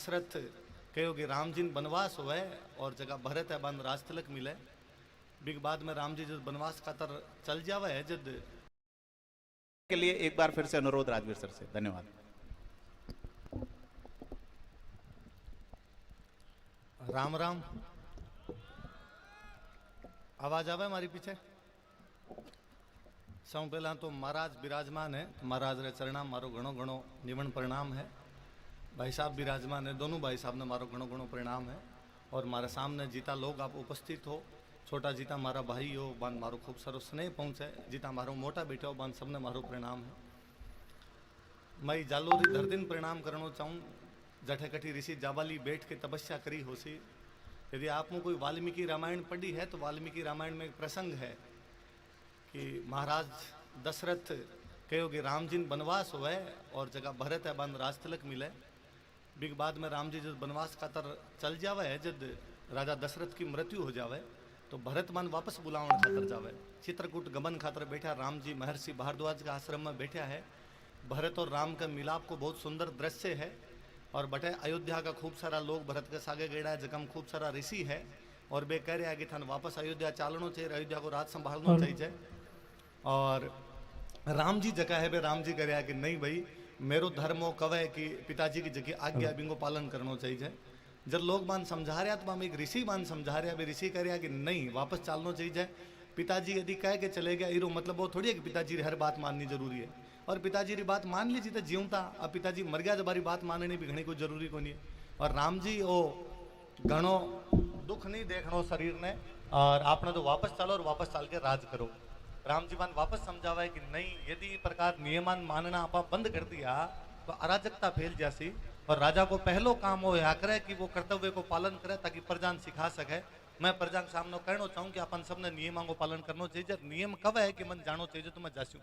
दशरथ कहो कि राम जी बनवास हुए और जगह भरत है बन राज तिलक मिले बिग बाद में राम जी जब बनवास खातर चल जावे है जद के लिए एक बार फिर से अनुरोध राजवीर सर से। धन्यवाद। राम राम आवाज आवे हमारी पीछे। सौ पहला तो महाराज विराजमान है तो महाराज रे चरणा मारो घणो घणो निवण प्रणाम है। भाई साहब विराजमान है, दोनों भाई साहब ने मारो घणो घणो प्रणाम है। और मारे सामने जीता लोग आप उपस्थित हो, छोटा जीता मारा भाई हो बान मारो खूब सारो स्नेह पहुंचे, जीता मारो मोटा बेटा हो बान सबने मारो प्रणाम है। मैं जालोरी धरतीन प्रणाम करना चाहूँ जठे कठी ऋषि जाबाली बैठ के तपस्या करी होसी। यदि आप में कोई वाल्मीकि रामायण पढ़ी है तो वाल्मीकि रामायण में एक प्रसंग है कि महाराज दशरथ कहो कि राम जी बनवास हुए और जगह भरत है बन राज तिलक मिले बिग बाद में राम जी जब बनवास खातर चल जावे है जब राजा दशरथ की मृत्यु हो जावे तो भरत मन वापस बुलावन खातर जावे। चित्रकूट गमन खातर बैठा राम जी महर्षि भारद्वाज के आश्रम में बैठा है। भरत और राम का मिलाप को बहुत सुंदर दृश्य है। और बटे अयोध्या का खूब सारा लोग भरत के सागे गेड़ा है, जगम खूब सारा ऋषि है और बे कह रहे हैं कि थान वापस अयोध्या चालनो चाहिए, अयोध्या को राज संभालना चाहिए। और राम जी जगह है बे राम जी कह रहे हैं कि नहीं भाई मेरो धर्म हो कवे कि पिताजी की जगह आज्ञा बिंगो पालन करना चाहिए। जब लोग मान समझा रहे तो हम एक ऋषि मान समझा रहे हैं, ऋषि कह रहे हैं कि नहीं वापस चालना चाहिए। पिताजी यदि कह के चले गए इरो मतलब वो थोड़ी है कि पिताजी हर बात माननी जरूरी है। और पिताजी की बात मान लीजिए तो जीवता, अब पिताजी मर गया जबारी बात माननी भी घनी कोई जरूरी को नहीं है। और राम जी वो घणो दुख नहीं देखनो शरीर ने और आपने तो वापस चालो और वापस चाल के राज करो। राम जी मान वापस समझावा है कि नहीं यदि प्रकार नियमान मानना आप बंद कर दिया तो अराजकता फैल जासी। और राजा को पहलो काम हो या करे कि वो कर्तव्य को पालन करे ताकि प्रजा सिखा सके। मैं प्रजा के सामने कहना चाहूँ कि अपन सबने नियमों को पालन करना चाहिए। नियम कब है कि मन जानो चाहिए तो मैं जासूँ।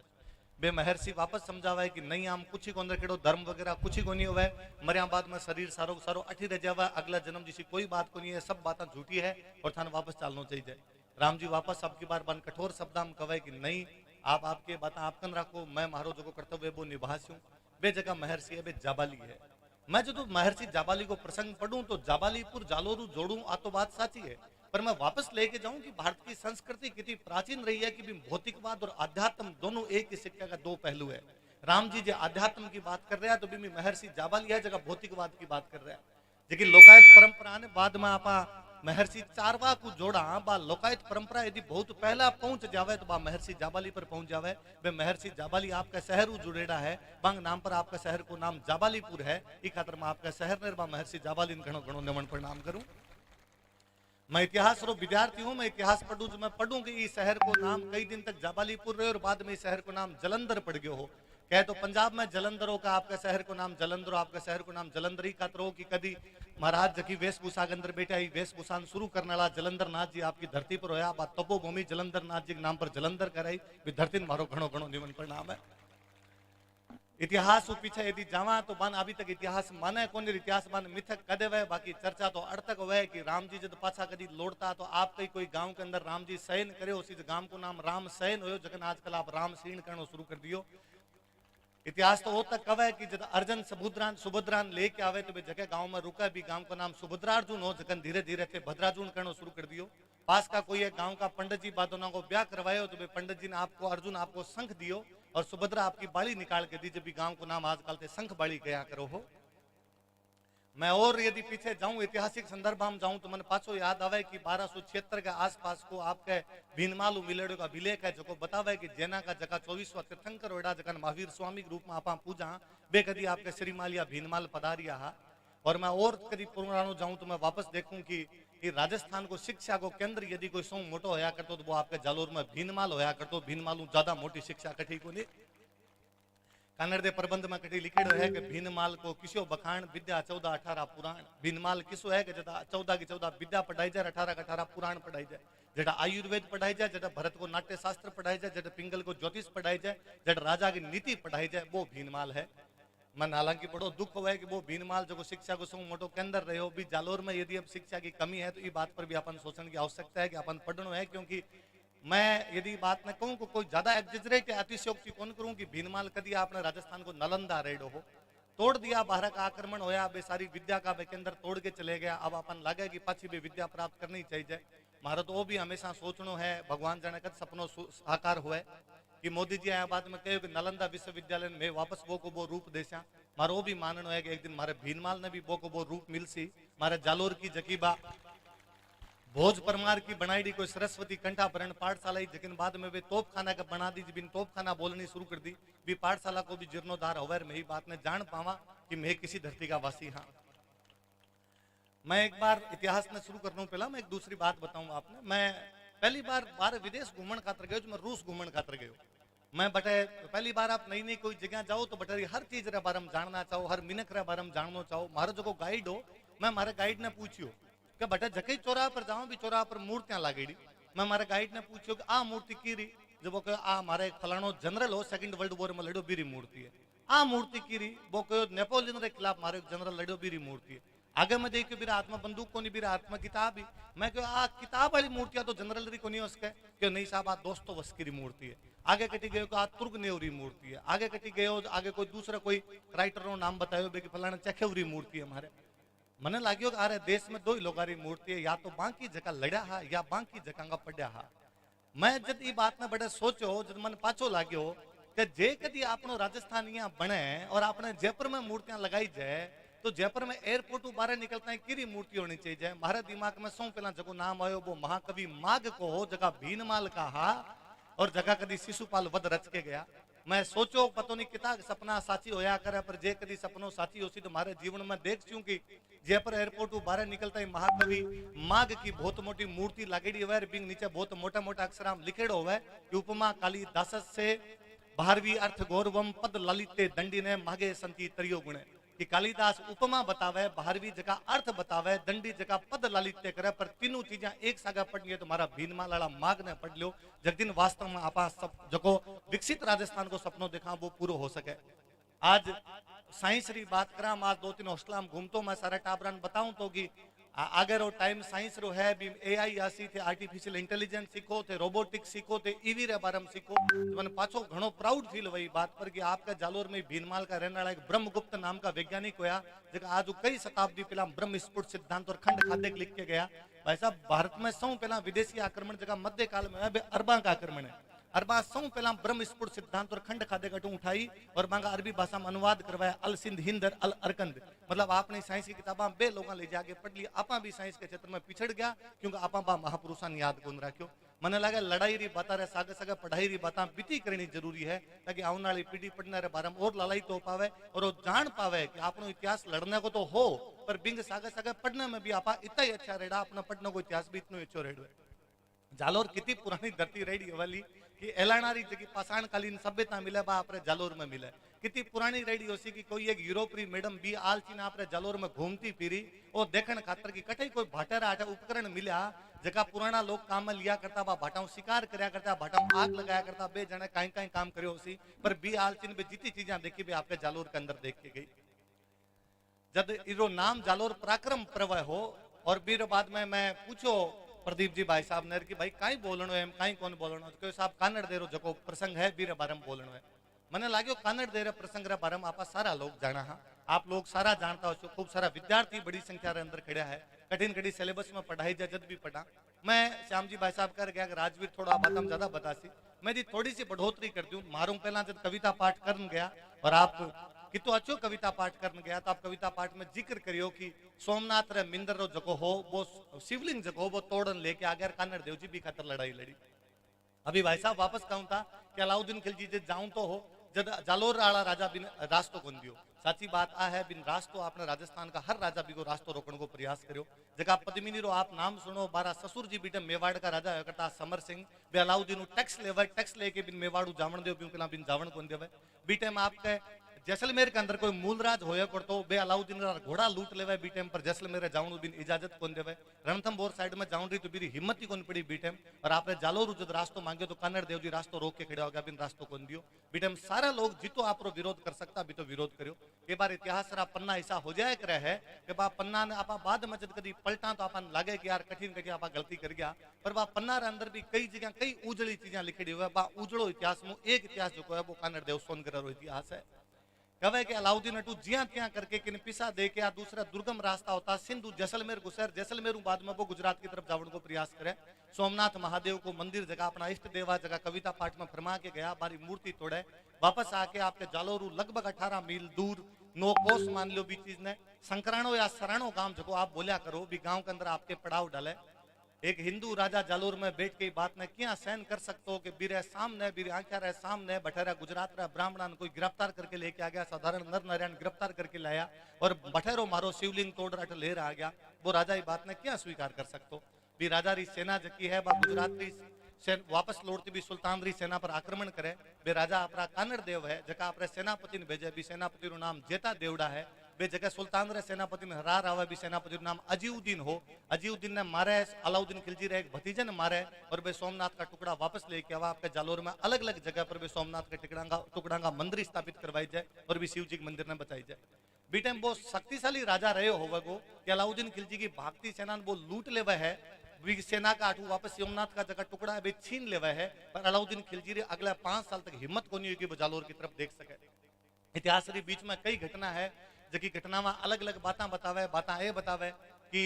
बे महर्षि वापस समझावा है कि नहीं आम कुछ ही को अंदर केड़ो धर्म वगैरह कुछ ही को नहीं हुआ। मरिया बाद में शरीर सारो सारो अठी रह जावा, अगला जन्म जिसी कोई बात को नहीं है, सब बातें झूठी है और थाने वापस चालना चाहिए। राम जी वापस अब की बार बन कठोर शब्दाम कहे कि नहीं आप आपके बात आपकन रखो, मैं मारो जो कर्तव्य वो निभास्यूं। बे जगह महर्षि है बे जाबाली है। मैं जो महर्षि जाबाली को प्रसंग पढ़ूं तो जाबालीपुर जालोरू जोड़ू आ तो बात साची है, पर मैं वापस लेके जाऊं कि भारत की संस्कृति कितनी प्राचीन रही है कि भी भौतिकवाद और आध्यात्म दोनों एक ही सिक्के का दो पहलू है। राम जी जो आध्यात्म की बात कर रहे हैं तो भी महर्षि जाबाली है जगह भौतिकवाद की बात कर रहे हैं। लेकिन लोकायत परंपरा ने बाद में आपा महर्षि चारवा को जोड़ा बा लोकायत परंपरा यदि बहुत पहला पहुंच जावे तो बा महर्षि जाबाली पर पहुंच जावे। वे महर्षि जाबाली आपका शहर जुड़ेड़ा है, बांग नाम पर आपका शहर को नाम जाबालीपुर है। ई खातर मैं आपका शहर ने महर्षि जाबाली घणो घणो नमन प्रणाम करूं। मैं इतिहास रो विद्यार्थी हूं, मैं इतिहास पढ़ू जो मैं पढ़ूं कि इस शहर को नाम कई दिन तक जाबालीपुर रहे और बाद में इस शहर को नाम जलंधर पड़ गयो हो। कहे तो पंजाब में जलंधरों का आपका शहर को नाम जलंधर, आपका शहर को नाम जलंधर ही का कि कदी महाराज जकी वेशभूषा के अंदर बैठा ही वेशभूषा शुरू करने वाला जलंधर नाथ जी आपकी धरती पर होया। बात तपोभूमि जलंधर नाथ जी के नाम पर जलंधर कराई भी धरती मारो घणो घणो निमन परिणाम है। इतिहास पीछे यदि जावा तो मान अभी तक इतिहास माने कौन इतिहास मान मिथक कदे वह बाकी चर्चा तो अर्थक वह कि राम जी जब पाछा कदी लौटता तो आप कई कोई गांव के अंदर राम जी शयन करे, उसी गांव को नाम राम शयन हो जगन आजकल आप राम सीण करना शुरू कर दियो। इतिहास तो वो तक कवे कि जब अर्जुन सुभद्रान लेके आवे तो जगह गांव में रुका भी गांव का नाम सुभद्रार्जुन हो, जगन धीरे धीरे थे भद्रार्जुन करना शुरू कर दियो। पास का कोई एक गांव का पंडित जी बादों को ब्याह करवायो तो पंडित जी ने आपको अर्जुन आपको शंख दियो और सुभद्रा आपकी बाड़ी निकाल के दी, जब भी गांव को नाम आजकल ते शंख बाड़ी गया करो हो। मैं और यदि पीछे जाऊं ऐतिहासिक संदर्भ में जाऊं तो मन पाछो याद आवे कि 1276 के आसपास को आपके भीनमालू मिलेड़ो का विलेख है जो बतावे कि जेना का जगह 24वां तीर्थंकर होड़ा जगन महावीर स्वामी के रूप में आप पूजा बे कदी आपके श्रीमाल या भीनमाल पधारिया हा। और मैं और कदी पुरानो जाऊं तो मैं वापस देखूं कि राजस्थान को शिक्षा को केंद्र यदि कोई सौ मोटो होया करतो तो वो आपके जालोर में भीनमाल होया करतो। भीनमालू ज्यादा मोटी शिक्षा कठी को नहीं। कन्नड़ दे प्रबंध में कटी लिखेड़ो है कि भीनमाल को किसो बखान विद्या 14-18 पुराण। भीनमाल किसो है कि जटा 14 की 14 विद्या पढ़ाई जाए, 18 का 18 पुराण पढ़ाई जाए, जटा आयुर्वेद पढ़ाई जाए, जटा भरत को नाट्य शास्त्र पढ़ाई जाए, जटा पिंगल को ज्योतिष पढ़ाई जाए, जटा राजा की नीति पढ़ाई जाए, वो भीनमाल है। मन हालांकि बड़ो दुख हुआ है कि वो भीनमाल जो शिक्षा को सौ मोटो के अंदर रहे हो भी जालोर में यदि अब शिक्षा की कमी है तो ये बात पर भी अपन सोचने की आवश्यकता है कि अपन पढ़नो है। क्योंकि मैं यदि बात में कहूं कोई ज्यादा एग्जेजरेट अतिशयोक्ति कौन करूं कि भीनमाल कदी आपने राजस्थान को नालंदा रेडो हो तोड़ दिया, बाहर का आक्रमण होया, बे सारी विद्या का बे केंद्र तोड़ के चले गया। अब अपन लगे कि पाछी भी विद्या प्राप्त करनी चाहिए। मारो तो वो भी हमेशा सोचनो है, भगवान जाने कद सपनो साकार हुए कि मोदी जी आया बाद में कहो कि नालंदा विश्वविद्यालय में वापस वो को वो रूप देसा। मारो वो भी माननो है कि एक दिन मारे भीनमाल ने भी वो को वो रूप मिलसी। मारे जालोर की जकीबा भोज परमार की बनाई कोई सरस्वती कंठाभरण पाठशाला, लेकिन बाद में वे तोपखाना का बना दी, बिन तोपखाना बोलनी शुरू कर दी। भी पाठशाला को भी जीर्णोद्धार होवे, मैं ही बात ने जान पावा कि मैं किसी धरती का वासी हाँ। मैं एक बार इतिहास में शुरू करना पहला मैं एक दूसरी बात बताऊंगा आपने। मैं पहली बार बाहर विदेश घूमन खातर गयो, मैं रूस घूमन खातर गयो। मैं बटे पहली बार आप नई नई कोई जगह जाओ तो बटे हर चीज रे बारे में जानना चाहो, हर मिनक रे बारे में जानना चाहो। मारो जो गाइड हो, मैं मारे गाइड ने पूछियो कि बटे जके चौराहा पर जाऊं भी चौराहा पर मूर्तियां लागेड़ी। मैं मारे गाइड ने पूछियो कि आ मूर्ति की री, जब वो आ मारे फलानो जनरल हो सेकंड वर्ल्ड वॉर में लड़ो बीरी मूर्ति है। आ मूर्ति की री वो कहो नेपोलियन रे खिलाफ मारे जनरल लड़ो बीरी मूर्ति है। आगे मैं देखियो बीरा आत्मा बंदूक को नहीं, बीरा आत्मा किताब ही। मैं कहो आ किताब वाली मूर्तियां तो जनरल री को नहीं उसके, क्यों नहीं साहब आ दोस्तों वस्की री मूर्ति है। आगे कटी गयो आ तुर्ग नेवरी मूर्ति है। आगे कटी गयो आगे कोई दूसरा कोई राइटर नाम बतायो बे कि फलाना चखेवरी मूर्ति है। हमारे मने लाग्यो कि अरे देश में दो ही लोगारी मूर्ति है, या तो बाकी जगह लड़ा हा या बाकी जगह पड़ा हा। मैं जब ये बात ने बड़े सोचो, जब मन पाछो लाग्यो कि जे कदी आपनो राजस्थान यहाँ बने और आपने जयपुर में मूर्तियां लगाई जाए तो जयपुर में एयरपोर्ट बाहर निकलता है किरी मूर्ति होनी चाहिए। मारे दिमाग में सौ पहला जगो नाम आयो वो महाकवि माघ को हो, जगह भीनमाल का हा और जगह कदी शिशुपाल वध रच के गया। मैं सोचो पतो नहीं कितना सपना साची होया करे, पर जे कदी सपनो साची होसी तो मारे जीवन में देख चूं कि जयपुर एयरपोर्ट बाहर निकलता है महाकवि माघ की बहुत मोटी मूर्ति लागेड़ी हुए, बिंग नीचे बहुत मोटा मोटा अक्षराम लिखेड़ो हुए कि उपमा कालिदास से 12वीं अर्थ गौरवम पद ललिते दंडी ने मागे संति तरियो गुणे। कि कालिदास उपमा बतावे, 12वीं जगह अर्थ बतावे, दंडी जगह पद ललित्य करे, पर तीनों चीजें एक सागा पढ़नी है तो मारा भीनमाल वाला माग ने पढ़ लियो। जगदिन वास्तव में आपा सब जको विकसित राजस्थान को सपनों देखा वो पूरा हो सके। आज साइंस री बात करा, आज 2-3 हॉस्टल में घूमतो मैं सारा टाबरान बताऊं तो कि आगे रो टाइम साइंस रो है भी एआई आसी थे, आर्टिफिशियल इंटेलिजेंस सीखो थे, रोबोटिक्स सीखो थे, ईवी रे बारे में सीखो। तो मैंने पाछो घणो प्राउड फील वही बात पर कि आपका जालोर में भीनमाल का रहने वाला एक ब्रह्मगुप्त नाम का वैज्ञानिक होया, जगह आज कई शताब्दी पहला ब्रह्म स्फुट सिद्धांत और खंड खाद्य लिख के गया। भाई साहब भारत में सौ पहला विदेशी आक्रमण जगह मध्य काल में अरबा का आक्रमण है। अरबा सौ पहला ब्रह्म स्फुट सिद्धांत और खंड खाद्य गटू उठाई और मांगा अरबी भाषा में अनुवाद करवाया, अल सिंध हिंद अल अरकंद। मतलब आपने साइंस की किताबा बे लोग ले जाके पढ़ लिया। आपा भी साइंस के क्षेत्र में पिछड़ गया क्योंकि आपा बा महापुरुषा ने याद कौन रखियो। मने लगे लड़ाई री बात सागे सागे पढ़ाई री बात बीती करनी जरूरी है ताकि आने वाली पीढ़ी पढ़ने रे बारे में और लड़ाई तो पावे और वो जान पावे कि आपनो इतिहास लड़ने को तो हो, पर बिंग सागे सागे पढ़ने में भी आपा इतना ही अच्छा रेड़ा, अपना पढ़ने को इतिहास भी इतना अच्छो रेड़ो। जालोर कितनी पुरानी धरती रेडी वाली कि एलानारी जगह पाषाणकालीन सभ्यता मिले बा आपरे जालोर में मिले। कितनी पुरानी रेडी होसी कि कोई एक यूरोपरी मैडम भी आलचीन आपरे जालोर में घूमती फिरी और देखने खातर की कठई कोई भाटेरा आटा उपकरण मिला जगह पुराना लोग काम में लिया करता बा, भाटाओं शिकार करया करता, भाटाओं आग लगाया करता, बे जने कहीं कहीं काम करियो होसी, पर बी आलचीन बे जितनी चीजें देखी भी आपके जालोर के अंदर देख के गई। जब इरो नाम जालोर पराक्रम पर्व हो और बीर बाद में मैं पूछो प्रदीप जी भाई साहब ने कि भाई कहीं बोलनो है कहीं कौन बोलनो, तो साहब कानड़ दे रो जको प्रसंग है बीरे बारे में बोलनो है। मने लाग्यो कानड़ दे रे प्रसंग रे बारे में आपा सारा लोग जाना हा, आप लोग सारा जानता हो। खूब सारा विद्यार्थी बड़ी संख्या रे अंदर खड़ा है, कठिन कठिन सिलेबस में पढ़ाई जद भी पढ़ा। मैं श्याम जी भाई साहब कर गया राजवीर थोड़ा बात हम ज्यादा बतासी, मैं जी थोड़ी सी बढ़ोतरी कर दूं। मारूं पहला जब कविता पाठ करन गया और आप कितो अच्छो कविता पाठ करने गया तो आप कविता पाठ में जिक्र करियो कि सोमनाथ रे मिंदर रो जको हो वो शिवलिंग जको वो तोड़न लेके आ गया, कानड़ देव जी भी खातर लड़ाई लड़ी। अभी भाई साहब वापस कहूं था कि अलाउद्दीन खिलजी जे जाऊं तो हो जब जालोर आला राजा बिन रास्तो कोन दियो। साची बात आ है बिन रास्तो आपने राजस्थान का हर राजा भी को रास्तो रोकने को प्रयास करो। जगह पद्मिनी रो आप नाम सुनो, बारा ससुर जी बीटे मेवाड़ का राजा करता समर सिंह बे अलाउद्दीन टैक्स लेवे, टैक्स लेके बिन मेवाड़ू जावण देव बिन जावण कोन देवे। बीटे में आपके जैसलमेर के अंदर कोई मूलराज होया करतो बे अलाउद्दीन रा घोड़ा लूट लेवे बी टाइम पर जैसलमेर जाऊं बिन इजाजत कोन देवे। रणथंभौर साइड में जाऊं रही तो बीरी हिम्मत ही कोन पड़ी बी टाइम, और आपने जालोर जब रास्तो मांगियो तो कानड़ देव जी रास्तो रोक के खड़ा हो गया, बिन रास्तो कोन दियो। बी टाइम सारा लोग जितो आपरो विरोध कर सकता भी तो विरोध करियो। ये बार इतिहास रा पन्ना ऐसा हो जाए करे है कि बा पन्ना ने आपा बाद में जब कदी पलटा तो आपन लागे कि यार कठिन कठिन आपा गलती कर गया, पर बा पन्ना रे अंदर भी कई जगह कई उजड़ी चीजें लिखड़ी हुए। बा उजड़ो इतिहास में एक इतिहास जो है वो कानड़ देव सोनकर रो इतिहास है। कहे कि अलाउद्दीन अटू ज्या त्या करके किन पिसा दे के आ दूसरा दुर्गम रास्ता होता सिंधु जैसलमेर घुसर जैसलमेर बाद में वो गुजरात की तरफ जावण को प्रयास करे। सोमनाथ महादेव को मंदिर जगह अपना इष्ट देवा जगह कविता पाठ में फरमा के गया, बारी मूर्ति तोड़े, वापस आके आपके जालोरू लगभग 18 मील दूर नो कोस मान लो भी चीज ने संकराणो या सराणो गांव जो आप बोलिया करो भी गांव के अंदर आपके पड़ाव डाले। एक हिंदू राजा जालोर में बैठ के बात ने क्या सहन कर सकते हो कि बीरे सामने बीरे आंखा रहे सामने बठेरा गुजरात रा ब्राह्मणन कोई गिरफ्तार करके लेके आ गया, साधारण नर नारायण गिरफ्तार करके लाया और बठेरो मारो शिवलिंग तोड़ रट ले आ गया। वो राजा ये बात ने क्या स्वीकार कर सकते हो भी राजा री सेना जकी है गुजरात री वापस लौटती भी सुल्तान री सेना पर आक्रमण करे। बे राजा अपना कानड़ देव है जका अपने सेनापति ने भेजे भी सेनापति नु नाम जेता देवड़ा है। बे जगह सुल्तान रे सेनापति ने हरार आवे भी सेनापति नाम अजीउद्दीन हो। अजीउद्दीन ने मारे अलाउद्दीन खिलजी रे एक भतीजे ने मारे और बे सोमनाथ का टुकड़ा वापस लेके आवा। आपके जालोर में अलग अलग जगह पर बे सोमनाथ के टुकड़ा का मंदिर स्थापित करवाई जाए और भी शिव जी के मंदिर ने बचाई जाए। बी टाइम वो शक्तिशाली राजा रहे होगा वो कि अलाउद्दीन खिलजी की भागती सेना वो लूट लेवा है, सेना का आठू वापस सोमनाथ का जगह टुकड़ा है छीन लेवा है, पर अलाउद्दीन खिलजी रे अगले 5 साल तक हिम्मत को नहीं हुई कि वो जालोर की तरफ देख सके। इतिहास री बीच में कई घटना है जबकि घटना में अलग अलग बातें बतावे। बातें ये बतावे कि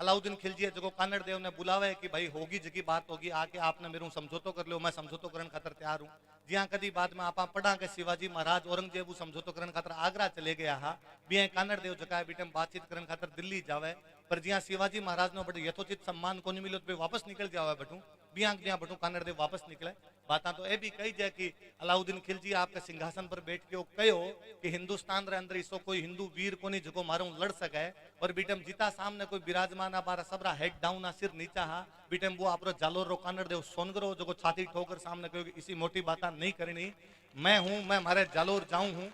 अलाउद्दीन खिलजी जो कानड़ देव ने बुलावे कि भाई होगी जगी बात होगी आके आपने मेरू समझौतो कर लो, मैं समझौतो करने खातर तैयार हूँ। जिया कदी बाद में आप पढ़ा के शिवाजी महाराज औरंगजेब समझौतो करने खातर आगरा चले गया हा, भी कानड़ देव जगह बीटम बातचीत करने खातर दिल्ली जावे, पर जिया शिवाजी महाराज नो बड़े यथोचित सम्मान को नहीं मिलो तो वापस निकल जावे बटू बिया जिया बटू कानड़ देव वापस निकले। बात तो यह भी कही जाए कि अलाउद्दीन खिलजी आपके सिंहासन पर बैठ के कहो कि हिंदुस्तान रे अंदर इसो कोई हिंदू वीर को नहीं जो मारू लड़ सके, और बीटम जीता सामने कोई विराजमान बारा सबरा हेड डाउन सिर नीचा हा। बीटम वो आप जालोर रो कानड़ देव सोनगरो जो छाती ठोकर सामने कहो इसी मोटी बात नहीं करनी, मैं हूं, मैं मारे जालोर जाऊं हूं,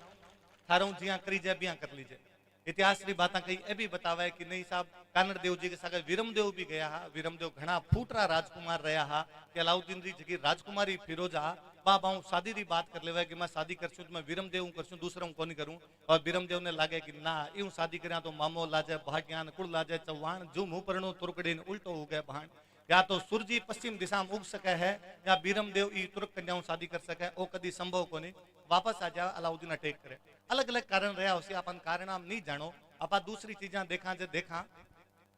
थारू जिया करी जाए बिया कर लीजिए। इतिहास की बात कही ए भी बतावे कि नहीं साहब कानड़ देव जी के साथ वीरमदेव भी गया हा। वीरमदेव घना फूटरा राजकुमार रहा हा कि अलाउद्दीन री जगी राजकुमारी फिरोजा बाबा शादी री बात कर लेवा कि मैं शादी करछूं तो मैं वीरमदेव करछूं दूसरा हूं कोनी करूं, और वीरमदेव ने लागे कि ना यूं शादी करा तो मामो लाजे भाग्यान कुल लाजे चौहान जो मुंह परनो तुर्कड़ीन उल्टो हो गए भाण, या तो सूरजी पश्चिम दिशा में उग सके है या वीरमदेव ई तुर्क कन्याओं शादी कर सके, वो कदी संभव को नहीं। वापस आ जाए अलाउद्दीन अटैक करे, अलग अलग कारण रहा उसे अपन कारण हम नहीं जानो। आप दूसरी चीजा देखा जे देखा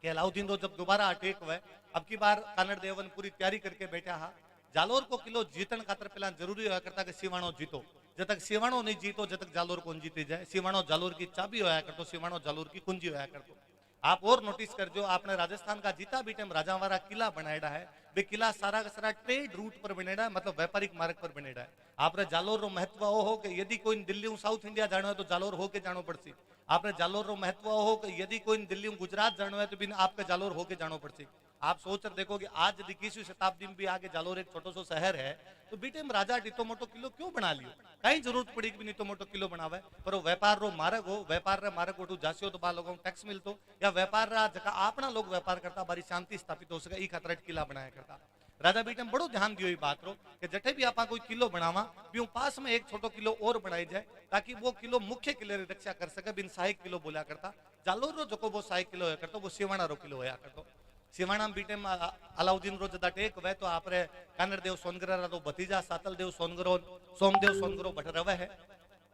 कि अलाउद्दीन तो जब दोबारा अटैक हुए अब की बार कानड़ देवन पूरी तैयारी करके बैठा हा। जालोर को किलो जीतन खातर पहला जरूरी होया करता कि सिवाणो जीतो, जब तक सिवाणो नहीं जीतो जब तक जालोर कौन जीती जाए। सिवाणो जालोर की चाबी होया करतो, सिवाणो जालोर की कुंजी होया करतो। आप और नोटिस कर जो आपने राजस्थान का जीता भी टाइम राजावारा किला बनाया है, वे किला सारा का सारा ट्रेड रूट पर बनेड़ा है, मतलब व्यापारिक मार्ग पर बनेड़ा है। आपने जालोर रो महत्व हो कि यदि कोई दिल्ली साउथ इंडिया जानो है तो जालोर होके जानो पड़सी। आपने जालोर रो महत्व हो कि यदि कोई दिल्ली गुजरात जानो है तो बिन आपके जालोर होके जानो पड़सी। आप सोच कर देखो कि आज 21वीं शताब्दी में भी आगे जालोर एक छोटो सो शहर है, तो बीटे में राजा इतो मोटो किलो क्यों बना लियो, कहीं जरूरत पड़ी कि नहीं तो मोटो किलो बनावे। पर वो व्यापार रो मार्ग हो, व्यापार रे मार्ग उठू जासियो तो बा लोगों टैक्स मिलतो, या व्यापार रा जगह आपना लोग व्यापार करता बारी शांति स्थापित हो सके, ई खातर किला बनाया करता। राजा बीटम बड़ो ध्यान दियो बात रो कि जटे भी आप कोई किलो बनावा भी पास में एक छोटो किलो और बनाई जाए ताकि वो किलो मुख्य किले री रक्षा कर सके। बिन सहायक किलो बोला करता जालोर रो जो वो सहायक किलो होया करतो वो सिवाणा रो किलो होया करतो। सिवाणा बीटे में अलाउद्दीन रो जदा टेक वे तो आपरे कानड़ देव सोनगरा रो भतीजा सातल देव सोनगरो सोमदेव सोनगरो बट रवे है।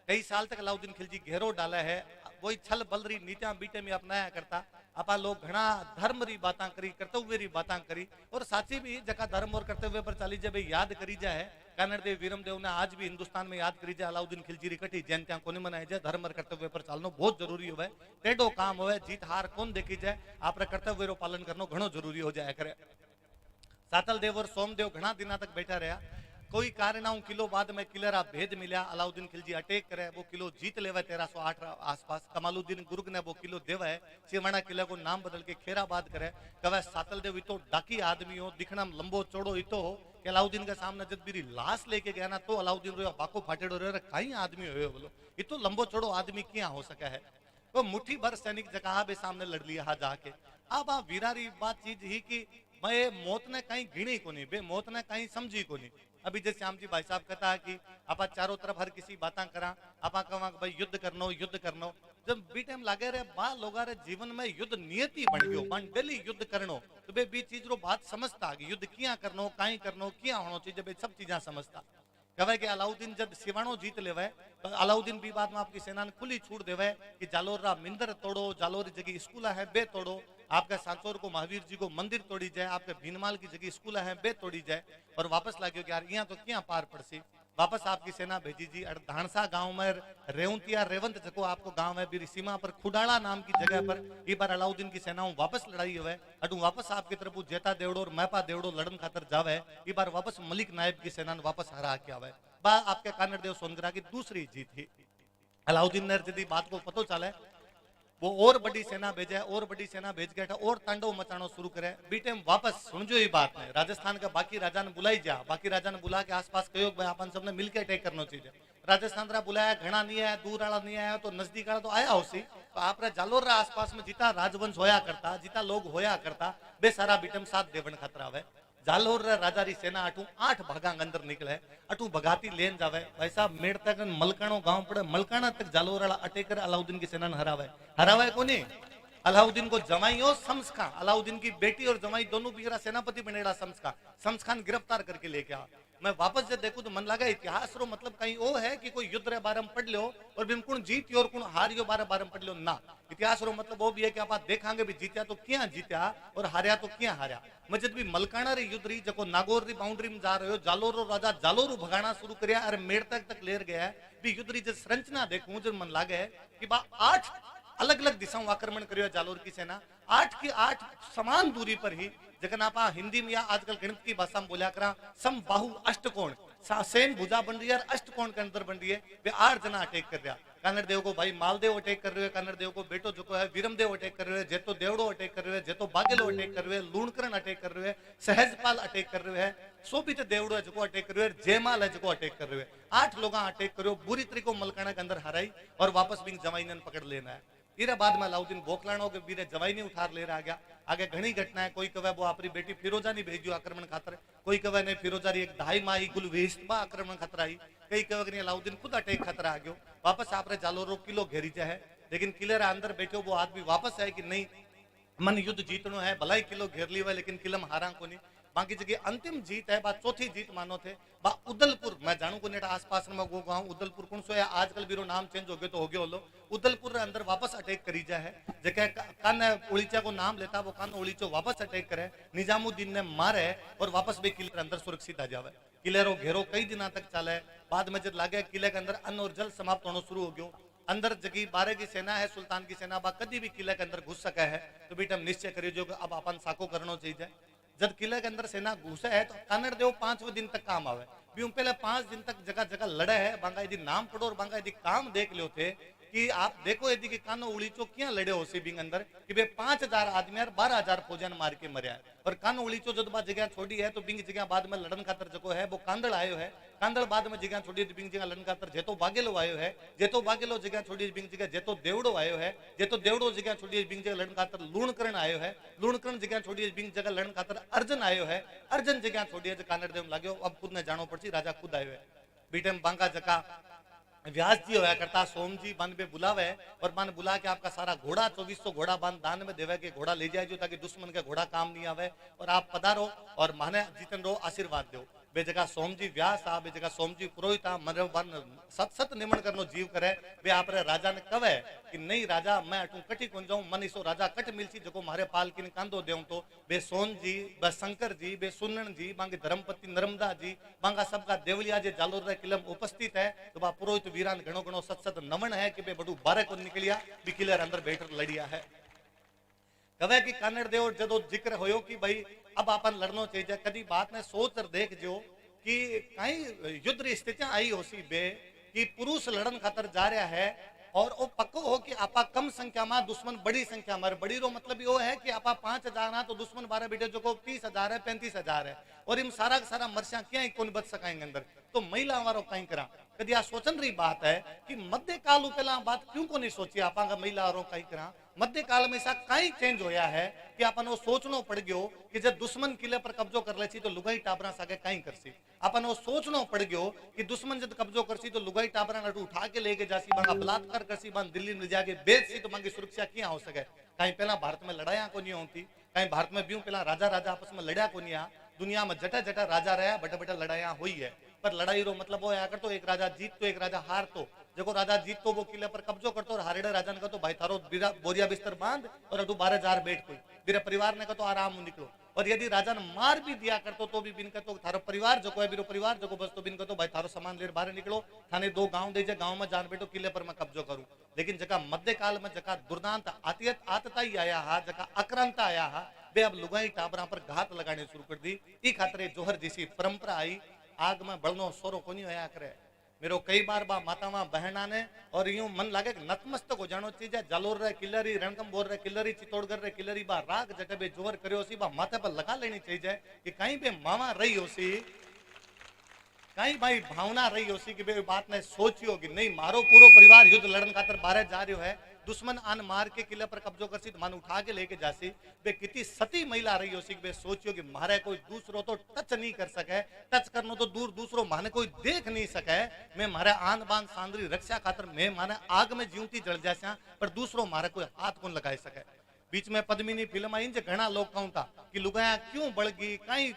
कई साल तक अलाउद्दीन खिलजी घेरो डाला है, वही छल बलरी नीतियां बीटे में अपनाया करता। आपा लोग घना धर्म री बातें करी, कर्तव्य री बातें करी, और साची भी जका धर्म और कर्तव्य पर चाली जब याद करी जाए कानड़ देव वीरमदेव ने आज भी हिंदुस्तान में याद करी जाए अलाउद्दीन खिलजी री कटी जैन त्या कोने मनाई जाए। धर्म और कर्तव्य पर चालनो बहुत जरूरी होवे, टेढ़ो काम होवे, जीत हार कौन देखी जाए, आप कर्तव्य रो पालन करनो घणो जरूरी हो जाए करे। सातल देव और सोमदेव घना दिना तक बैठा रहा, कोई कारण किलो बाद में किलेरा भेद मिला, अलाउद्दीन खिलजी अटैक करे, वो किलो जीत लेवा 1308 आसपास। कमालुद्दीन गुर्ग ने वो किलो देवा है, सिवाणा किले को नाम बदल के खेराबाद करे। कवे सातल देव इतो डाकी आदमी हो, दिखना में लंबो चौड़ो इतो हो कि अलाउद्दीन के सामने जब मेरी लाश लेके गया ना तो अलाउद्दीन रो बाको फाटेड़ो रे कई आदमी हो बोलो इतो लंबो चौड़ो आदमी क्या हो सका है। वो मुट्ठी भर सैनिक जगह बे सामने लड़ लिया हा जाके। अब आ वीरारी बात चीज ही कि मैं मौत ने कहीं गिणी को नहीं, बे मौत ने कहीं समझी को नहीं। अभी जैसे श्याम जी भाई साहब कहता है कि आप चारों तरफ हर किसी बातें करा, आप कहा भाई युद्ध करनो युद्ध करनो, जब बी टाइम लागे रे बा लोगा रे जीवन में युद्ध नियति बन गयो, मन डेली युद्ध करनो, तो बे बी चीज रो बात समझता कि युद्ध किया करनो, काई करनो, किया होनो चाहिए, बे सब चीजा समझता। कहे कि अलाउद्दीन जब सिवाणो जीत लेवे तो अलाउद्दीन भी बाद में आपकी सेना ने खुली छूट देवे कि जालोर रा मिंदर तोड़ो, जालोर जगह स्कूल है बे तोड़ो, आपके सांचौर को महावीर जी को मंदिर तोड़ी जाए, आपके भीनमाल की जगह स्कूल है बे तोड़ी जाए। और वापस लाग्यो कि यार यहाँ तो क्या पार पड़सी। वापस आपकी सेना भेजी जी धानसा गांव में रेवंतिया रेवंत जको आपको गांव है बीरी सीमा पर खुडाला नाम की जगह पर ये बार अलाउद्दीन की सेनाओं वापस लड़ाई हुए अटू वापस आपकी तरफ जेता देवड़ो और मैपा देवड़ो लड़न खातर जावे। ये बार वापस मलिक नायब की सेना ने वापस हरा के आवे। बा आपके कानड़ देव सोनगरा की दूसरी जीत थी। अलाउद्दीन ने यदि बात को पतो चले वो और बड़ी सेना भेजे, और बड़ी सेना भेज के और तांडव मचाना शुरू करे। बी टाइम वापस समझो ये बात है, राजस्थान का बाकी राजा ने बुलाई जा, बाकी राजा ने बुला के आसपास कहो भाई अपन सबने मिलकर अटैक करना चाहिए। राजस्थान रा बुलाया घना नहीं आया, दूर वाला नहीं आया तो नजदीक वाला तो आया होसी। तो आप जालोर रा आसपास में जिता राजवंश होया करता, जिता लोग होया करता, बे सारा बीटम साथ देवन खतरा है। जालोर राजा री सेना अटू 8 भागा अंदर निकले, अटू भगाती लेन जावे। भाई साहब मेड़ तक मलकाणो गांव पड़े, मलकाणा तक जालोर वाला अटैक कर अलाउद्दीन की सेना ने हरावे। हरावे कोनी अलाउद्दीन को जमाई हो शम्स खां, अलाउद्दीन की बेटी और जमाई दोनों बीरा सेनापति बनेड़ा शम्स खान गिरफ्तार करके लेके आ। मैं वापस जब देखूं तो मन लगा इतिहास रो मतलब कहीं वो है कि कोई युद्ध रे बारे में पढ़ लो और बिम कुण जीत और कुण हारियो बारे में पढ़ लो ना। इतिहास रो मतलब वो भी है कि आप देखांगे भी जीत्या तो क्या जीत्या और हारिया तो क्या हारिया। मैं जब भी मलकाना री युद्ध री जको नागौर री बाउंड्री में जा रहे हो, जालोर रो राजा जालोर भगाना शुरू करया अरे मेड़ तक लेर गया भी युद्ध री जब संरचना देखूं जो मन लागे कि बा 8 अलग अलग दिशाओं आक्रमण करियो जालोर की सेना, 8 की 8 समान दूरी पर ही जगन आप हिंदी में या आजकल गणित की भाषा में बोलिया करा सम बाहु अष्टकोण सेम भुजा बन रही है, अष्टकोण के अंदर बन रही है। वे 8 जना अटैक कर रहा। कानड़ देव को भाई मालदेव अटैक कर रहे हैं, कानड़ देव को बेटो जो है वीरमदेव अटैक कर रहे हैं, जेतो देवड़ो अटैक कर रहे हैं, जेतो बागेलो अटैक कर रहे हैं, लूणकरण अटैक कर रहे हैं, सहजपाल अटैक कर रहे हैं, सोबित देवड़ो है जो अटैक कर रहे हैं, जयमाल है जो अटैक कर रहे हैं। 8 लोग अटैक करो बुरी तरीको मलकाना के अंदर हराई और वापस भी जमाई ने पकड़ लेना है। इरा बाद में अलाउद्दीन बोखलाणो के वीरे जवाई नहीं उठार ले रहा गया। आगे घनी घटना है, कोई कहे वो अपनी बेटी फिरोजा नहीं भेजू आक्रमण खातर, कोई कहे नहीं फिरोजा री एक दाई माई गुलवेस्तबा आक्रमण खतरा आई, कई कहे नहीं अलाउद्दीन खुद अटैक खतरा आ गयो। वापस आप जालोरो किलो घेरी जाए, लेकिन किले रा अंदर बैठो वो आदमी वापस आए कि नहीं मन युद्ध जीतनो है, भलाई किलो घेर ली हुआ लेकिन किलम हारा को नहीं। बाकी जगह अंतिम जीत है, बात चौथी जीत मानो थे बा उदलपुर। मैं जानू को नेटा आसपास में वो गांव उदलपुर कौन सो है, आजकल बीरो नाम चेंज हो गयो तो हो गयो लो। उदलपुर रे अंदर वापस अटैक करी जा है, जगह कान उड़ीचा को नाम लेता वो कान उड़ीचो वापस अटैक करे, निजामुद्दीन ने मारे और वापस भी किले के अंदर सुरक्षित आ जावे। किले रो घेरो कई दिना तक चले, बाद में जब लागे किले के अंदर अन्न और जल समाप्त होना शुरू हो गयो। अंदर जगी 12 की सेना है, सुल्तान की सेना बा कभी भी किले के अंदर घुस सका है, तो बेटा निश्चय करियो जो अब अपन साको करना चाहिए। जब किले के अंदर सेना घुसे है तो कानड़ देव 5वें दिन तक काम आवे। भी पहले 5 दिन तक जगह जगह लड़े है, बांगा यदि नाम पढ़ो और बांगा यदि काम देख लो थे कि आप देखो यदि कि कानो उड़ीचो क्या लड़े हो सी बिंग अंदर कि बे 5000 आदमी और 12000 फौजन मार के मरया है। और कानो उड़ीचो जो बात जगह छोड़ी है तो बिंग जगह बाद में लड़न खातर जको है वो कांदड़ आयो है, कांदड़ बाद में जगह छोड़ी तो बिंग जगह लड़न खातर जेतो बागेलो आयो है, जेतो बागेलो जगह छोड़ी बिंग जगह जेतो देवड़ो आयो है, जेतो देवड़ो जगह छोड़ी बिंग जगह लड़न खातर लूणकरण आयो है, लूणकरण जगह छोड़ी बिंग जगह लड़न खातर अर्जन आयो है, अर्जन जगह छोड़ी कानड़ देव लाग्यो अब खुद ने जानो पड़सी राजा खुद आयो है। बीटम बांका जका व्यास जी होया करता सोम जी बन पे बुलावे और मन बुला के आपका सारा घोड़ा 2400 घोड़ा बांध दान में देवे के घोड़ा ले जाए जो ताकि दुश्मन के घोड़ा काम नहीं आवे और आप पधारो और माने जीतन रो आशीर्वाद दो। बे जगह सोम जी व्यास आ, बे जगह सोम जी पुरोहित आ, मन सत सत निमन करनो जीव करे। बे आप राजा ने कवे कि नहीं राजा मैं अटू कटी कौन जाऊं, मन इसो राजा कट मिलसी जको मारे पाल की कांदो देऊं। तो बे सोन जी, बे शंकर जी, बे सुनन जी, बांगे धर्मपति नर्मदा जी, बांगा सबका देवलिया जे जालोर रे किलम उपस्थित है। तो बा पुरोहित वीरान घणो घणो सत सत नमन है कि बे बड़ू बारे को निकलिया भी किले अंदर बैठकर लड़िया है। कवे कि कानड़ देव जदो जिक्र होयो कि भाई अब अपन लड़नो चाहिए, कदी बात ने सोच कर देख जो कि कहीं युद्ध स्थितियां आई हो सी बे कि पुरुष लड़न खातर जा रहा है और वो पक्को हो कि आपा कम संख्या में दुश्मन बड़ी संख्या में, बड़ी रो मतलब यो है कि आपा 5000 ना तो दुश्मन 12 बेटे जो को 30,000 है 35,000 है और इन सारा सारा मरसिया क्या कौन बच सकाएंगे अंदर। तो महिला वारो कहीं करा कदी आ सोचन रही बात है कि मध्य काल पहला बात क्यों को नहीं सोची आपा महिला वारो कहीं करा। मध्य काल में ऐसा कहीं चेंज होया है कि अपन वो सोचनो पड़ गयो कि जब दुश्मन किले पर कब्जो कर लेसी तो लुगाई टाबरा सागे कहीं करसी। अपन वो सोचनो पड़ गयो कि दुश्मन जब कब्जो करसी तो लुगाई टाबरा नटू उठा के लेके जासी, बांगा बलात्कार करसी, बांग दिल्ली में जाके बेचसी तो बांगी सुरक्षा क्या हो सके। कहीं पहला भारत में लड़ाइया को नहीं होती, कहीं भारत में भी पहला राजा राजा आपस में लड़ाया को नहीं आ, दुनिया में जटा जटा राजा रहा बटा बटा लड़ाइया हुई है। पर लड़ाई रो मतलब वो आया करतो एक राजा जीत तो एक राजा हार तो। देखो राजा जीत तो वो किले पर कब्जो करतो और हारेड़े राजा ने कहतो भाई थारो बोरिया बिस्तर बांध और अडू 12 बैठ कोई मेरे परिवार ने कहतो आराम निकलो। और यदि राजा ने मार भी दिया करतो तो भी बिन कहतो थारो परिवार जो है बिरो परिवार जो बस तो बिन कहतो भाई थारो सामान लेर बाहर निकलो थाने 2 गांव दे गांव में जान बैठो किले पर मैं कब्जो करूं। लेकिन जका मध्यकाल में जका दुर्दांत आतता ही आया हा जका आक्रांता आया हा बे अब लुगाई टाबरा पर घात लगाने शुरू कर दी। ई खातरे जोहर जैसी परंपरा आई आग में बलनो सोरो कोनी होया करे। मेरो कई बार बा मातावा बहना ने और यूं मन लागे नतमस्तक हो जानो चाहिए जालोर रे किल्लरी रणकंबोर रे किल्लरी चित्तौड़गढ़ रे किल्लरी बा राग जटे बे जोहर कर्यो सी बा माथे पर लगा लेनी चाहिए कि कहीं बे मामा रही होसी कहीं भाई भावना रही होसी कि बे बात ने सोचियो कि नहीं मारो पूरो परिवार युद्ध लड़न खातर बाहर जा रही है दुश्मन आन मार के किले पर कब्जो करसी मन उठा के लेके जासी बे कितनी सती महिला रही होसी कि बे सोचियो कि मारे कोई दूसरो तो टच नहीं कर सके टच करनो तो दूर दूसरो माने कोई देख नहीं सके मैं मारे आन बान सांद्री रक्षा खातर मैं माने आग में जीवती जल जासा पर दूसरो मारे कोई हाथ कौन लगाई सके। बीच में पद्मिनी फिल्म आई जे घना लोग कहूं था कि लुगाया क्यों बढ़ गई कहीं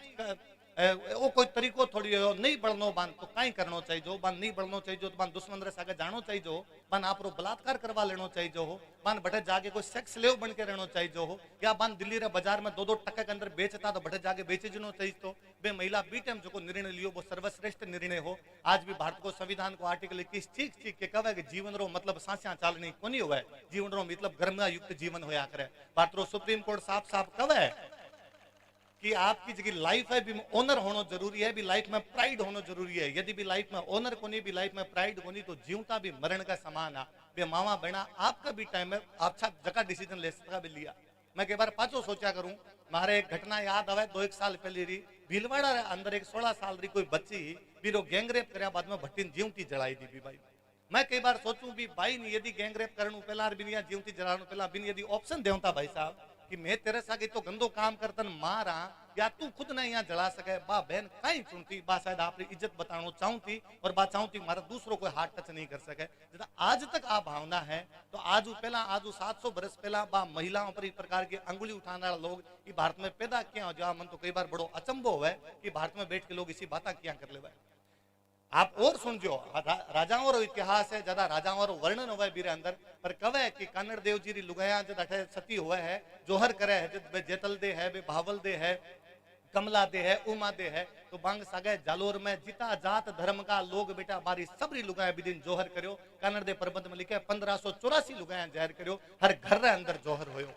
वो कोई तरीको थोड़ी हो नहीं बढ़नो बान तो कहीं करनो चाहिए जो बान नहीं बढ़नो चाहिए जो बान दुश्मन रे सागे जानो चाहिए जो बान आपरो बलात्कार करवा लेनो चाहिए जो हो बान बटे जाके कोई सेक्स लेव बन के रहनो चाहिए जो हो या बान दिल्ली रे बाजार में 2-2 टका के अंदर बेचता तो बटे जाके बेचे जनो चाहिए तो बे महिला बी टाइम जो निर्णय लियो वो सर्वश्रेष्ठ निर्णय हो। आज भी भारत को संविधान को आर्टिकल 21 ठीक के कहे कि जीवन रो मतलब सांसियां चालनी कोनी होवे जीवन रो मतलब गर्मा युक्त जीवन होया करे। भारत रो सुप्रीम कोर्ट साफ साफ कहे कि आपकी जगह लाइफ है भी ऑनर होना जरूरी है भी लाइफ में प्राइड होना जरूरी है। यदि भी लाइफ में ऑनर कोनी भी लाइफ में प्राइड कोनी तो जीवता भी मरण का समान है। बे मामा बहना आपका भी टाइम है अच्छा जगह डिसीजन ले सकता भी लिया। मैं कई बार पाछो सोचा करूं मारे एक घटना याद आवे 2-1 साल पहले री भीलवाड़ा रे अंदर एक 16 साल री कोई बच्ची बीरो गैंगरेप करया बाद में भट्टीन जीवती जलाई दी भी भाई। मैं कई बार सोचूं भी भाई ने यदि गैंगरेप करनु पहला बिन या जीवती जलानु पहला बिन यदि ऑप्शन देवता भाई साहब कि मैं तेरे सागे तो गंदो काम करतन मारा या तू खुद ने यहाँ जला सके बा बहन कहीं चुनती बा शायद आपकी इज्जत बताना चाहूं थी और बात चाहूं थी मारा दूसरों को हाथ टच नहीं कर सके जदा आज तक आ भावना है तो आज पहला आज 700 बरस पहला बा महिलाओं पर इस प्रकार की अंगुली उठाने वाला लोग ये भारत में पैदा किया हो जा मन तो कई बार बड़ो अचंभो है कि भारत में बैठ के लोग इसी बात क्या कर ले। आप और सुनजो राजाओं रो इतिहास है ज्यादा राजाओं रो वर्णन हुआ है बीरे अंदर पर कवे कि कानड़ देव जी री लुगाया जद अठे सती हुआ है जोहर करे है जद जेतल दे है बे भावल दे है कमला दे है उमा दे है तो बांग सागे जालोर में जिता जात धर्म का लोग बेटा हमारी सबरी लुगाया बिदिन जोहर करो कानड़ दे प्रबंध में लिखे 1584 लुगाया जहर करो हर घर रे अंदर जोहर होयो।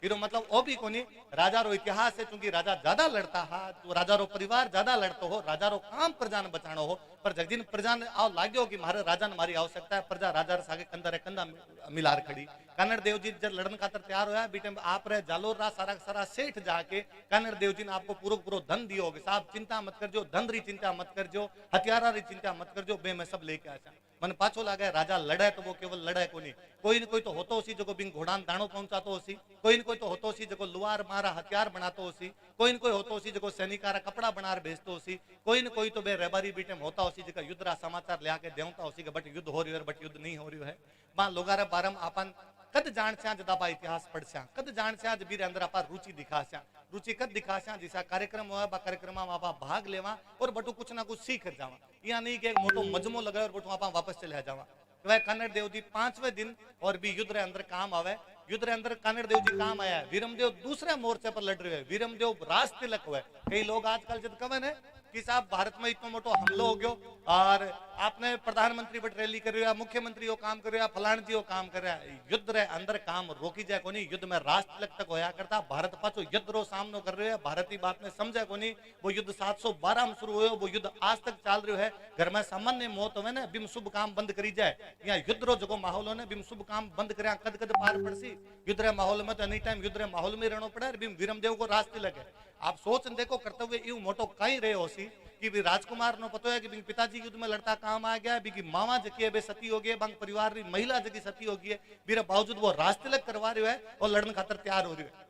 इरो मतलब ओ भी कोनी राजा रो इतिहास है क्योंकि राजा ज्यादा लड़ता हा तो राजा रो परिवार ज्यादा लड़तो हो राजा रो काम प्रजा ने बचानो हो पर जगदीन प्रजा ने आओ लाग्यो कि मारे राजा ने मारी आवश्यकता है प्रजा राजा रे सागे कंधा रे कंधा मिलार खड़ी। कानड़ देव जी जब लड़न खातर तैयार होया बीटे आप रे जालोर रा सारा सारा सेठ जाके कानड़ देव जी ने आपको पूरो पूरो धन दियो कि साहब चिंता मत करजो धन री चिंता मत करजो हथियारा री चिंता मत करजो बे मैं सब लेके आया। मन पाछो लागे राजा लड़े तो वो केवल लड़े कोनी कोई न कोई तो होतो सी जो बिन घोड़ान दाणो पहुंचातो सी कोई न कोई तो होतो सी जो लुआर मारा हथियार बनातो सी कोई न कोई होतो सी जो सैनिकारा कपड़ा बनार बेचतो सी कोई न कोई तो बे रेबारी बीटे होता होसी जो युद्ध रा समाचार लिया के देवता होसी के बट युद्ध हो रही है बट युद्ध नहीं हो रही है। मां लोगारे बारम आपन कद जान से जदा बा इतिहास पढ़ से कद जान से आज बीरे अंदर आपा रुचि दिखा से रुचि कद दिखा से जिसा कार्यक्रम हुआ बा कार्यक्रम में आपा भाग लेवा और बटू कुछ ना कुछ सीख जावा या नहीं कि मोटो मजमो लगाए और बटू आपा वापस चले जावा। वह कानड़ देव जी 5वें दिन और भी युद्ध रे अंदर काम आवे युद्ध रे अंदर कानड़ देव जी काम आया वीरमदेव दूसरे मोर्चे पर लड़ रहे हैं वीरमदेव राज तिलक हुए। कई लोग आजकल जब कवन है कि साहब भारत में इतना मोटो हमलो हो गयो और आपने प्रधानमंत्री बट रैली कर रहा मुख्यमंत्री वो काम कर रहा फलान जी वो काम कर रहा युद्ध रे अंदर काम रोकी जाए कोनी युद्ध में राष्ट्र तिलक तक होया करता भारत पाछो युद्ध रो सामनो कर रहे है भारतीय बात में समझे कोनी वो युद्ध 712 में शुरू हुयो वो युद्ध आज तक चल रही है। घर में सामान्य मौत होवे ने बिम शुभ काम बंद करी जाए या युद्ध रो जो माहौल हो ने बिम शुभ काम बंद करया कद कद पार पड़सी युद्ध रे माहौल में तो एनी टाइम युद्ध रे माहौल में रहनो पड़े बिम वीरमदेव को राज तिलक है। आप सोच देखो कर्तव्य यू मोटो कहीं रहे होसी कि भी राजकुमार नो पतो है कि पिताजी युद्ध में लड़ता काम आ गया भी मामा जकी है सती हो गई बंग परिवार री महिला जकी सती हो गई है बीरे बावजूद वो राज तिलक करवा रही है और लड़न खातर तैयार हो रही है।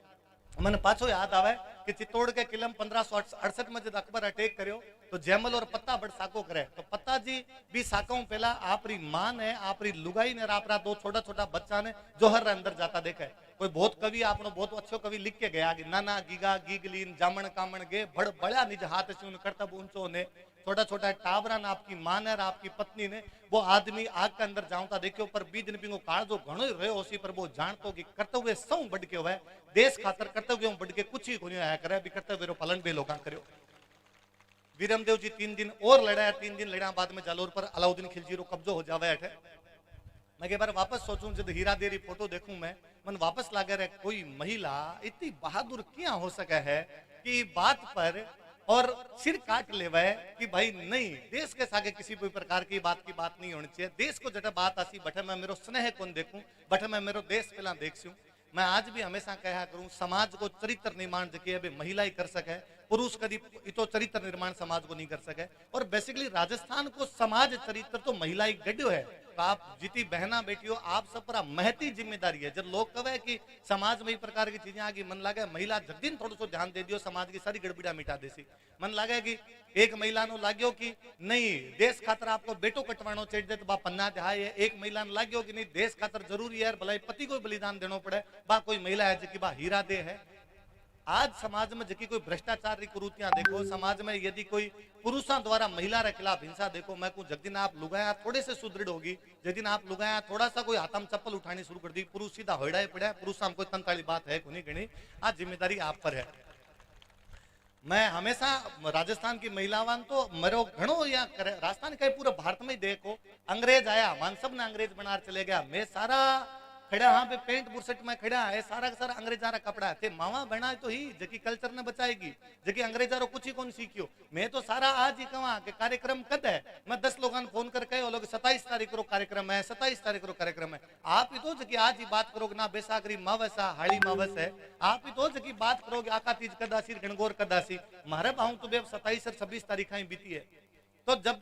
मन पाछो याद आवे कि चित्तौड़ के किले में 1568 में जब अकबर अटैक करियो तो जयमल और पत्ता बड़ साको करे तो पत्ता जी भी साकों पहला आपरी मां ने आपरी लुगाई ने आपरा 2 छोटा छोटा बच्चा ने जोहर अंदर जाता देखा है। कोई बहुत कवि आपनो बहुत अच्छो कवि लिख के गया कि नाना गीगा गीगलीन जामण कामण गे बड़ बड़ा निज हाथ से उन करतब ऊंचो ने छोटा छोटा टाबरा ने आपकी मां ने आपकी पत्नी ने वो आदमी आग के अंदर जाऊंता देखो पर बीज ने पिंगो काल जो घणो ही रहो उसी पर वो जानतो कि कर्तव्य सौ बढ़ के हुए देश खातर कर्तव्य बढ़ के कुछ ही कोनी आया करे भी कर्तव्य रो पालन बे लोगा करियो। वीरमदेव जी 3 दिन और लड़ा, 3 दिन लड़ा बाद में जालोर पर अलाउद्दीन खिलजी रो कब्जो हो जावे अठे। मैं के बार वापस सोचूं जब हीरा देरी फोटो देखूं मैं मन वापस लागे रे कोई महिला इतनी बहादुर क्या हो सके है कि बात पर और सिर काट लेवे कि भाई नहीं देश के सागे किसी भी प्रकार की बात नहीं होनी चाहिए। देश को जटे बात आसी बटे मैं मेरो स्नेह कौन देखूं बटे मैं मेरो देश पहला देखूं। मैं आज भी हमेशा कहा करूं समाज को चरित्र निर्माण जके अभी महिला ही कर सके, पुरुष कभी तो चरित्र निर्माण समाज को नहीं कर सके। और बेसिकली राजस्थान को समाज चरित्र तो महिला ही गड्यो है। तो आप जितनी बहना बेटियों आप सब पर महती जिम्मेदारी है। जब लोग कहे कि समाज में प्रकार की चीजें आगे मन लगे महिला जगदीन थोड़ा सो ध्यान दे दियो समाज की सारी गड़बड़िया मिटा देसी। मन लगे कि एक महिला नो लाग्यो कि नहीं देश खातर आपको बेटो कटवानो चाहिए तो बा पन्ना है। एक महिला ने लाग्यो कि नहीं देश खातर जरूरी है भलाई पति को बलिदान देना पड़े बा कोई महिला है जी बा हीरा दे है। आज समाज में जकी कोई भ्रष्टाचार की कुरीतियां देखो, समाज में यदि कोई पुरुषों द्वारा महिला के खिलाफ हिंसा देखो, मैं कुछ जगदिन आप लुगाया थोड़े से सुदृढ़ होगी, जगदिन आप लुगाया थोड़ा सा कोई हाथम चप्पल उठानी शुरू कर दी पुरुष सीधा होड़ा पड़ा पुरुष कोई तंताली बात है कोनी गणी। आज जिम्मेदारी आप पर है। मैं हमेशा राजस्थान की महिलावान तो मरो घणो या राजस्थान का पूरा भारत में ही देखो अंग्रेज आया मान सब ने अंग्रेज बना चले गया। मैं सारा खड़ा हाँ पे पेंट बुरसट में खड़ा है सारा का सारा अंग्रेजा रा कपड़ा थे मावा बना तो ही जकी कल्चर ने बचाएगी जकी अंग्रेजा रो कुछ ही कौन सीखियो। मैं तो सारा आज ही कहवा कि कार्यक्रम कद है मैं 10 लोगों फोन करके वो लोग 27 तारीख को कार्यक्रम है 27 तारीख को कार्यक्रम है। आप ही तो जकी आज ही बात करोगे ना बेसागरी मावसा हाड़ी मावस है आप ही तो जकी बात करोगे आका तीज कदासी गणगौर कदासी मारे बाहू तो 27 और 26 तारीख ही बीती है। तो जब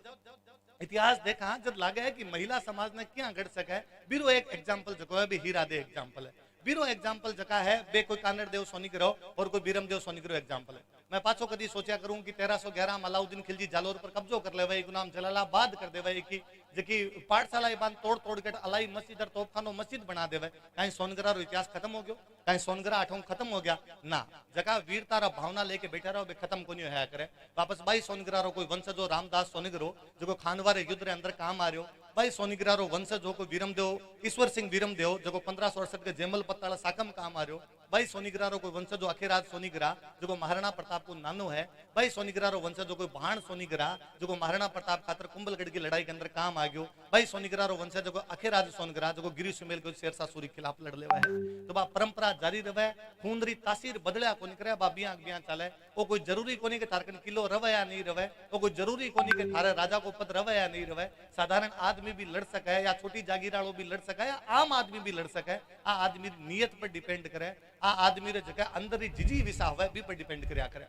इतिहास देखा जब लगे है कि महिला समाज ने क्या गढ़ सका है बीरो एक एग्जाम्पल जको है भी हीरा दे एग्जाम्पल है। बीरो एग्जाम्पल जका है बे कोई कानड़ देव सोनी करो और कोई बीरम देव सोनी करो एग्जाम्पल है। मैं पाछो कदी सोचा करूं कि 1311 में अलाउद्दीन खिलजी जालोर पर कब्जो कर ले गुलाम जलालाबाद कर दे की जकी पाठशाला बांध तोड़ के अलाई मस्जिद और तोपखानो मस्जिद बना दे कहीं सोनगरा रो इतिहास खत्म हो गयो कहीं सोनगरा आठों खत्म हो गया ना जगह वीरता रा भावना लेके बैठा रहो खत्म को नहीं होया करे। वापस भाई सोनगरा रो कोई वंशजो रामदास सोनिगरो जो खानवारे युद्ध रे अंदर काम आ रहो भाई सोनिगरा रो वंशज हो कोई वीरमदेव ईश्वर सिंह वीरमदेव जो 1568 के जेमल पत्ताला साकम काम आ रहो भाई सोनिगरा रो कोई वंशज अखेराज सोनिगरा जो महाराणा प्रताप को नानो है। भाई सोनिगरा रो वंशज कोई भाण सोनिगरा जो महाराणा प्रताप खातर कुंभलगढ़ की लड़ाई के अंदर काम आ गयो। भाई सोनिगरा रो वंशज जो अखेराज सोनिगरा जो गिरी सुमेल को शेरशाह सूरी खिलाफ लड़ लेवा है। तो बा परंपरा जारी रहे खूनरी तासीर बदलिया कोनी करे बा बिया बिया चले वो कोई जरूरी कोनी के तारकन किलो रवे या नहीं रवे वो कोई जरूरी कोनी के थारे राजा को पद रवे या नहीं रवे। साधारण आदमी भी लड़ सके या छोटी जागीरालो भी लड़ सके या आम आदमी भी लड़ सके। आ आदमी नियत पर डिपेंड करे आ आदमी रे जगह अंदर ही जिजी विसा हुआ भी पर डिपेंड करया करे।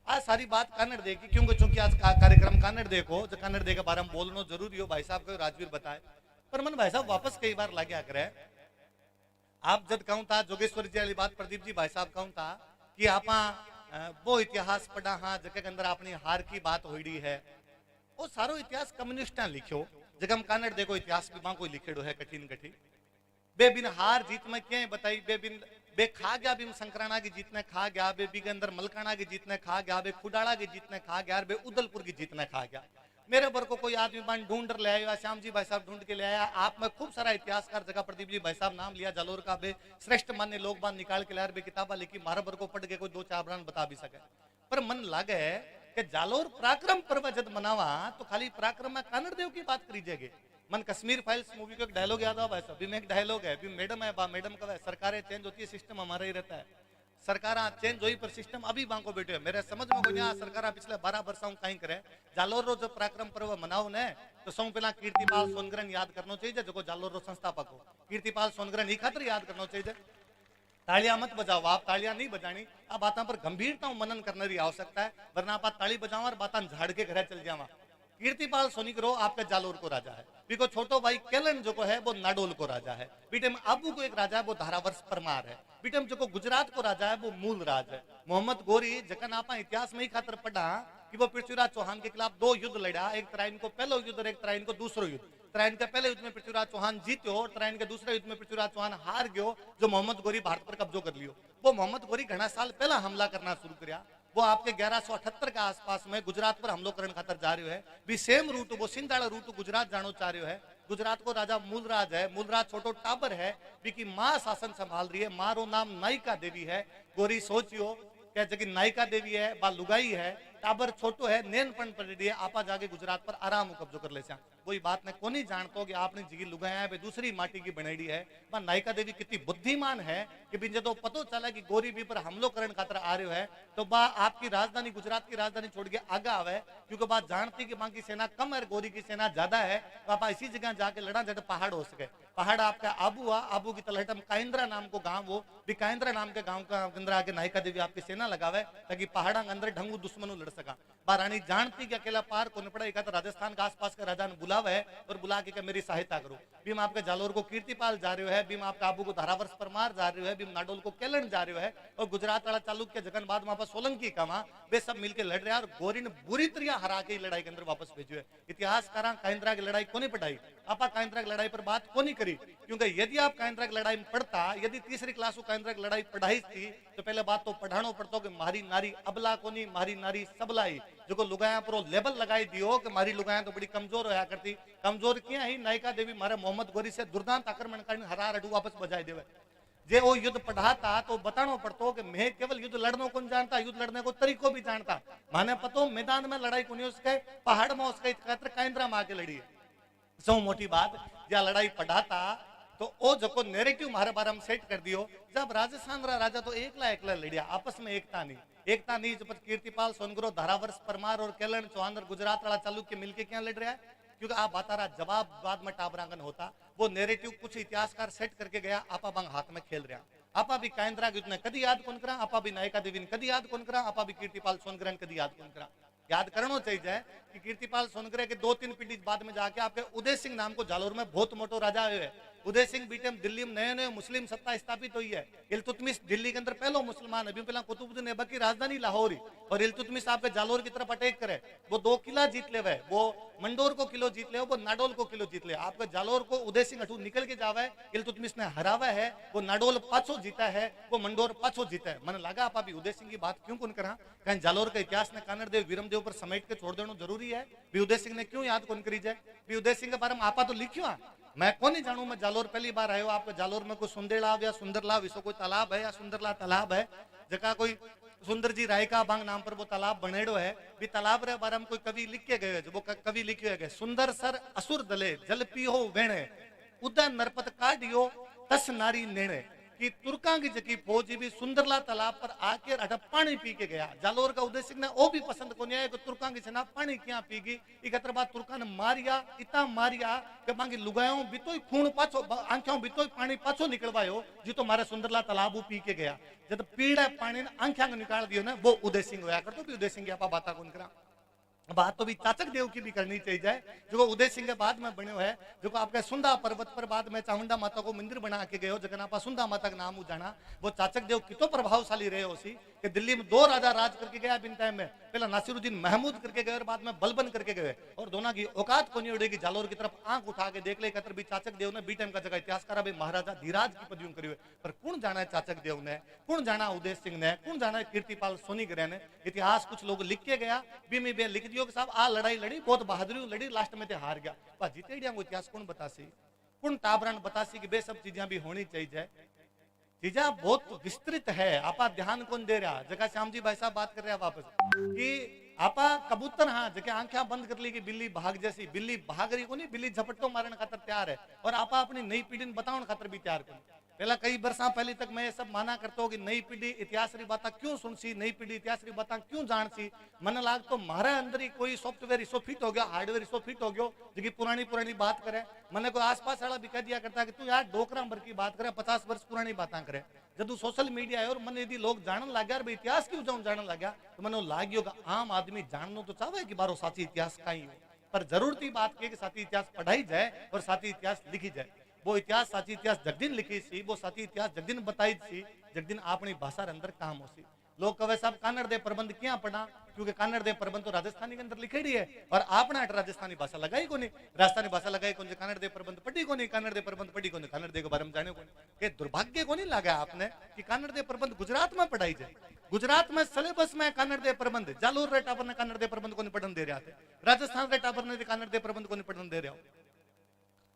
आज सारी बात कानड़ दे की क्योंकि चूंकि आज कार्यक्रम कानड़ देखो जो कानड़ दे के बारे में बोलना जरूरी हो भाई साहब को राजवीर बताए पर मन भाई साहब वापस कई बार लाग्या करे। आप जब कहूं था जोगेश्वर जी वाली बात प्रदीप जी भाई साहब कहूं था कि आप वो इतिहास पढ़ा हाँ जगह के अंदर अपनी हार की बात होड़ी है वो सारो इतिहास कम्युनिस्टा लिखो जगह हम कानड़ देखो इतिहास भी कोई लिखेड़ो है कठिन कठिन बे बिन हार जीत में क्या बताई बे बिन बे खा गया बिन संक्राना की जीतने खा गया बे बी के अंदर मलकाना की जीतने खा गया बे खुडाड़ा की जीतने खा गया बे उदलपुर की जीतने खा गया। मेरे बर को कोई आदमी बान ढूंढ ले आया श्याम जी भाई साहब ढूंढ के ले आया। आप में खूब सारा इतिहासकार जगह प्रदीप जी भाई साहब नाम लिया जालोर का बे श्रेष्ठ मान्य लोग बान निकाल के लाया बे किताबा लिखी मारा बर को पढ़ के कोई 2-4 ब्रांड बता भी सके। पर मन लागे कि जालोर पराक्रम पर्व जब मनावा तो खाली पराक्रम में कानड़ देव की बात करी जाएगी। मन कश्मीर फाइल्स मूवी को एक डायलॉग याद आ अभी में एक डायलॉग है अभी मैडम है मैडम का सरकारें चेंज होती है सिस्टम हमारा ही रहता है। सरकार चेंज हुई पर सिस्टम अभी बांको बैठे है मेरे समझ में कोई सरकार पिछले 12 वर्षों कहीं करे जालोर रो जो पराक्रम पर्व मनाओ ने तो सौ पहला कीर्तिपाल सोनग्रहण याद करना चाहिए जो जालोर रो संस्थापक हो कीर्तिपाल सोनग्रहण खातर याद करना चाहिए। तालियां मत बजाओ आप तालियां नहीं बजानी आ बातों पर गंभीरता मनन करने की आवश्यकता है वरना आप ताली बजाओ और बात झाड़ के घर चल जावा। कीर्तिपाल सोनिकरो आपके जालोर को राजा है बिको छोटो भाई केलन जो को है वो नाडोल को राजा है। बीटे में आबू को एक राजा है वो धारावर्ष परमार है। बीटे में जो को गुजरात को राजा है वो मूल राज है। मोहम्मद गोरी जखन आप इतिहास में ही खातर पढ़ा कि वो पृथ्वीराज चौहान के खिलाफ 2 युद्ध लड़ा एक तराइन को पहलो युद्ध और एक तराइन को दूसरो युद्ध। तराइन के पहले युद्ध में पृथ्वीराज चौहान जीत्यो और तराइन के दूसरे युद्ध में पृथ्वीराज चौहान हार गयो जो मोहम्मद गोरी भारत पर कब्जो कर लियो। वो मोहम्मद गोरी घना साल पहला हमला करना शुरू किया वो आपके 1178 के आसपास में गुजरात पर हमलो करण खातर जा रहे है। भी सेम रूट वो सिंधाड़ा रूट गुजरात जानो चाह रहे है। गुजरात को राजा मूलराज है, मूलराज छोटो टाबर है, बीकी मां शासन संभाल रही है। मां रो नाम नायिका देवी है। गोरी सोचियो क्या जगह नायिका देवी है, बा लुगाई है, टाबर छोटो है, नेनपण पड़ी है, आपा जाके गुजरात पर आराम कब्जो कर ले। कोई बात ने कोनी जानतो कि आपने जिगी लुगाया है दूसरी माटी की बनेड़ी है। बा नायिका देवी कितनी बुद्धिमान है कि बिंजे तो पतो चला कि गोरी भी पर हमलो करण खातर आ रहे है, तो बा आपकी राजधानी गुजरात की राजधानी छोड़ के आगे आवे, क्योंकि बात जानती कि बाकी सेना कम है, गोरी की सेना ज्यादा है, तो आप इसी जगह जाके लड़ा जट पहाड़ हो सके। पहाड़ आपका आबू आ, आबू की तलहटम काइंद्रा नाम को गांव हो, भी काइंद्रा नाम के गांव का अंदर आके नायिका देवी आपकी सेना लगावे ताकि पहाड़ा के अंदर ढंगू दुश्मनों लड़ सका। रानी जानती कि अकेला पार को पड़ा, एक तो राजस्थान के आसपास का राजा ने बुलावा है और बुला के मेरी सहायता करो। भीम आपके जालोर को कीर्तिपाल जा रहे है, भीम आपका आबू को धारावर्ष परमार जा रहे है, भीम नाडोल को केलन जा रहे है, और गुजरात वाला चालुक्य जगन बाद वहां पर सोलंकी कामा वे सब मिलकर लड़ रहे हैं, और गोरी ने बुरी तरह हरा के लड़ाई के अंदर वापस भेजो है। इतिहासकार काइंद्रा की लड़ाई को नहीं पढ़ाई, आपा काइंद्रा की लड़ाई पर बात को नहीं करी, क्योंकि यदि आप काइंद्रा की लड़ाई में पढ़ता, यदि तीसरी क्लास को काइंद्रा की लड़ाई पढ़ाई थी, तो पहले बात तो पढ़ानो पड़तो कि मारी नारी अबला कोनी, मारी नारी सबलाई, जो लुगाया पर लेबल लगाई दियो कि मारी लुगाया तो बड़ी कमजोर होया करती। कमजोर क्या ही नायिका देवी मारे मोहम्मद गोरी से दुर्दांत आक्रमण कर हरा रडू वापस बजाई देवे। जे वो युद्ध पढ़ाता तो बताना पड़तो कि मैं केवल युद्ध लड़ने को नहीं जानता, युद्ध लड़ने को तरीको भी जानता। माने पतो मैदान में लड़ाई को नहीं उसके, पहाड़ में उसके काइंद्रा में आके लड़ी है। सौ मोटी बात जहाँ लड़ाई पढ़ाता तो ओ जको नैरेटिव मारे बारे में सेट कर दियो। जब राजस्थान रा राजा तो एकला एकला लड़िया, आपस में एकता नहीं जब कीर्तिपाल सोनगरो धारावर्ष परमार और केलन चौहान और गुजरात वाला चालुक्य मिलके क्या लड़ रहा है, क्योंकि आप बातारा जवाब बाद में टाबरांगन होता। वो नैरेटिव कुछ इतिहासकार सेट करके गया, आपा बंग हाथ में खेल रहा। आपा भी काइंद्रा युद्ध ने कदी याद कौन करा, आपा भी नायिका देवी ने कदी याद कौन करा, आपा भी कीर्तिपाल सोनगरे ने कदी याद कौन करा। याद करना चाहिए कि कीर्तिपाल सोनगरे के 2-3 पीढ़ी बाद में जाके आपके उदय सिंह नाम को जालोर में बहुत मोटो राजा आए है। उदय सिंह बीटे दिल्ली में नए नए मुस्लिम सत्ता स्थापित हुई है। इल्तुतमिश दिल्ली के अंदर पहलो मुसलमान, अभी पहला कुतुबुद्दीन ऐबक की राजधानी लाहौर, और इल्तुतमिश आपके जालोर की तरफ अटैक करे, वो 2 किला जीत ले, वो मंडोर को किलो जीत ले, वो नाडोल को किलो जीत ले। आपके जालोर को उदय सिंह अठू निकल के जावे, इल्तुतमिश ने हरावा है, वो नाडोल पाछो जीता है, वो मंडोर पाछो जीता है। मन लगा आप उदय सिंह की बात क्यों कौन करा, कहीं जालोर का इतिहास ने कानड़ देव वीरमदेव पर समेट के छोड़ देना जरूरी है। भी उदय सिंह ने क्यों याद कौन करी जाए, भी उदय सिंह के बारे में आपा तो लिखियो, मैं कौन नहीं जानू। मैं जालोर पहली बार आयो, आपके जालोर में कोई सुंदेलाव या सुंदरलाव इसको कोई तालाब है या सुंदरला तालाब है, जगह कोई सुंदर जी राय का बांग नाम पर वो तालाब बनेड़ो है। भी तालाब रे बारे में कोई कवि लिख के गए, वो कवि लिखे गए, सुंदर सर असुर दले जल पियो वेणे, उदा नरपत काटियो तस नारी नेणे, कि तुर्का की जकी फौजी भी सुंदरला तालाब पर आके अठ पानी पी के गया। जालोर का उदय सिंह ने वो भी पसंद को नहीं आया कि तुर्का की सेना पानी क्या पीगी। इकत्र बात तुर्का ने मारिया, इतना मारिया कि मांगी लुगायों भी तो खून पाछो, आंखों भी तो पानी पाछो निकलवायो, जी तो मारे सुंदरला तालाब पी के गया। जब पीड़ा पानी ने आंखों निकाल दियो ना, वो उदय सिंह होया करतो। भी उदय सिंह की आपा बात कौन करा, बात तो भी चाचक देव की भी करनी चाहिए, जो उदय सिंह के बाद में बनो है, जो आपके सुंदा पर्वत पर बाद में चामुंडा माता को मंदिर बना के गए हो, जगन आप सुंदा माता का नाम जाना। वो चाचक देव कितो प्रभावशाली रहे हो सी कि दिल्ली में 2 राजा राज करके गया बिन टाइम में, पहला नासिरुद्दीन महमूद करके गए और बाद में बलबन करके गए, और दोनों की औकात को नहीं उड़ेगी। जालोर की तरफ आंख उठा के देख ले, कतर भी चाचक देव ने बी टाइम का जगह इतिहासकार भाई महाराजा धीराज की पदवियों करी हुए, पर कौन जाना है चाचक देव ने, कौन जाना उदय सिंह ने, कौन जाना है कीर्तिपाल सोनीग्रे ने। इतिहास कुछ लोग लिख के गया, बीमी बे लिख दियो कि साहब आ लड़ाई लड़ी, बहुत बहादुरी लड़ी, लास्ट में ते हार गया। जीते को इतिहास कौन बतासी, कौन टाबरान बतासी कि बे सब चीजें भी होनी चाहिए। चीजा बहुत विस्तृत है, आपा ध्यान कौन दे रहा। जगह श्याम जी भाई साहब बात कर रहे हैं वापस कि आपा कबूतर, हाँ जगह आंखें बंद कर ली कि बिल्ली भाग जैसी, बिल्ली भाग रही को नहीं, बिल्ली झपट्टो मारने खातर तैयार है, और आपा अपनी नई पीढ़ी बताने खातर भी तैयार को। पहला कई वर्षा पहले तक मैं ये सब माना करता हूँ कि नई पीढ़ी इतिहास री बात क्यों सुनसी, नई पीढ़ी इतिहास री बात क्यों जानसी। मन लाग तो मारे अंदर ही कोई सॉफ्टवेयर इसो फिट हो गया, हार्डवेयर इसो फिट हो गयो, जो पुरानी पुरानी बात करे। मैंने कोई आसपास वाला भी कह दिया करता कि तू यार डोकरा भर की बात करे, 50 वर्ष पुरानी बातें करे। जब सोशल मीडिया है और मन यदि लोग जानने लग गया, इतिहास क्यों जाऊं जानने लग गया, तो मैंने लाग्यो कि आम आदमी जानना तो चाहे कि बारो साची इतिहास का ही हो, पर जरूरती बात की कि साची इतिहास पढ़ाई जाए और साची इतिहास लिखी जाए। वो इतिहास साची इतिहास जगदीन लिखी सी, वो साची इतिहास जगदीन बताई सी, जगदीन अपनी भाषा अंदर काम हो सी। लोग कहे साहब कानड़ दे प्रबंध क्या पढ़ा, क्योंकि कानड़ दे प्रबंध तो राजस्थानी के अंदर लिखेड़ी है, और आपने राजस्थानी भाषा लगाई को नहीं, राजस्थानी भाषा लगाई कौन, कानड़ दे प्रबंध पढ़ी को नहीं, कानड़ दे प्रबंध पढ़ी को नहीं, कानड़ दे के बारे में जाने को नहीं। दुर्भाग्य को नहीं लगा आपने कि कानड़ दे प्रबंध गुजरात में पढ़ाई जाए। गुजरात में सिलेबस में कन्नड़ दे प्रबंध जालोर रे टाबर ने कन्नड़ दे प्रबंध को नहीं पढ़न दे रहा थे, राजस्थान रे टाबर ने कन्नड़ दे प्रबंध को नहीं पढ़न दे रहा हो।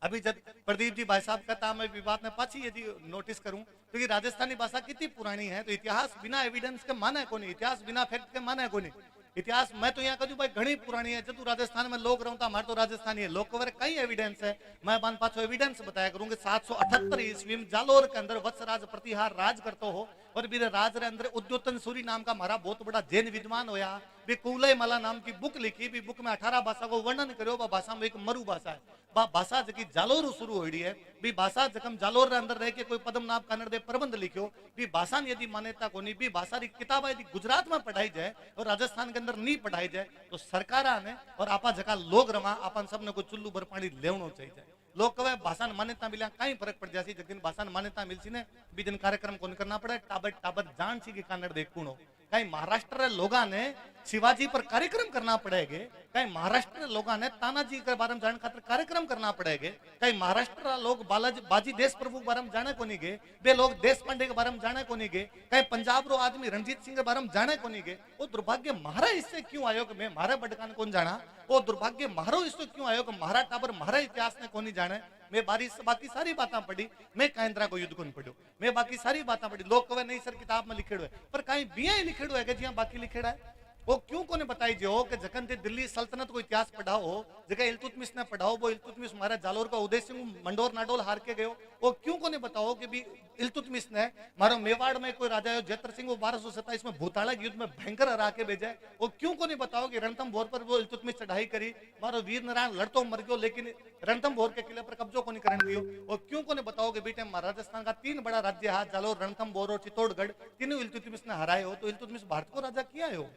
अभी जब प्रदीप जी भाई साहब कहता मैं विवाद में पाची यदि नोटिस करूं तो कि राजस्थानी भाषा कितनी पुरानी है, तो इतिहास बिना एविडेंस के माने को नहीं, इतिहास बिना फैक्ट के माने को नहीं। इतिहास मैं तो यहाँ कहूँ भाई घनी पुरानी है, जब तू राजस्थान में लोग रहता हमारे तो राजस्थानी है, लोग कवर कई एविडेंस है। मैं बान पाछो एविडेंस बताया करूंगी। 778 ईस्वी में जालोर के अंदर वत्सराज प्रतिहार राज करतो हो, और बीरे राज रे अंदर उद्योतन सूरी नाम का हमारा बहुत बड़ा जैन विद्वान होया, भी कुलय माला नाम की बुक लिखी, भी बुक में 18 भाषा को वर्णन करो। वह भाषा में एक मरु भाषा है, वह भाषा जकी जालोर शुरू हुई है, भी भाषा जकम जालोर रे अंदर रह के कोई पदम नाम कन्नड़ दे प्रबंध लिखो, भी भाषा यदि मान्यता को नहीं, भी भाषा की किताब यदि गुजरात में पढ़ाई जाए और राजस्थान के अंदर नहीं पढ़ाई जाए तो सरकार ने और आपा जका लोग रवा आपन सबने कोई चुल्लू भर पानी लेवनो चाहिए। लोग कहे भाषा मान्यता मिला कई फर्क पड़ जासी, जिन भाषा मान्यता मिलसी ने भी दिन कार्यक्रम को करना पड़े, टाबर टाबर जान सी कि कन्नड़ देख कुणो। कहीं महाराष्ट्र लोगा ने शिवाजी पर कार्यक्रम करना पड़ेगे, कहीं महाराष्ट्र लोगा ने तानाजी के बारे में जानने खातिर कार्यक्रम करना पड़ेगे, कहीं महाराष्ट्र लोग बालाजी बाजी देश प्रभु के बारे में जाने को नहीं गए, वे लोग देश पांडे के बारे में जाने को नहीं गए, कहीं पंजाब रो आदमी रणजीत सिंह के बारे में जाने को नहीं गए। वो दुर्भाग्य महारा इससे क्यों आयो कि मैं महारा बटकान कौन जाना, वो दुर्भाग्य महारो इससे क्यों आयो कि महारा टाबर महारा इतिहास ने कौन नहीं जाने। मैं बाकी सारी बातें पढ़ी, मैं कायंद्रा को युद्ध को नहीं पढ़ो, मैं बाकी सारी बातें पढ़ी। लोग कहे नहीं सर किताब में लिखेड़ो है, पर कहीं बिया ही लिखेड़ो है कि जी बाकी लिखेड़ा है। वो क्यों को ने बताई जो कि जखन ते दिल्ली सल्तनत को इतिहास पढ़ाओ, जगह इल्तुतमिश ने पढ़ाओ, वो इल्तुतमिश हमारा जालोर का उदय सिंह मंडोर नाडोल हार के गयो। वो क्यों को ने बताओ कि भी इल्तुतमिश ने मारो मेवाड़ में कोई राजा जयत्र सिंह वो 1227 में भूताड़ा युद्ध में भयंकर हरा के भेजा। वो क्यों को नहीं बताओ कि रणथंभौर पर वो इल्तुतमिश चढ़ाई करी, मारो वीर नारायण लड़तो मर गयो लेकिन रणथंभौर के किले पर कब्जो को नहीं करने दियो। वो क्यों को नहीं बताओ कि बेटे राजस्थान का 3 बड़ा राज्य है, जालोर रणथंभौर और चित्तौड़गढ़, तीनों इल्तुतमिश ने हराए हो। तो इल्तुतमिश भारत को राजा किया हो।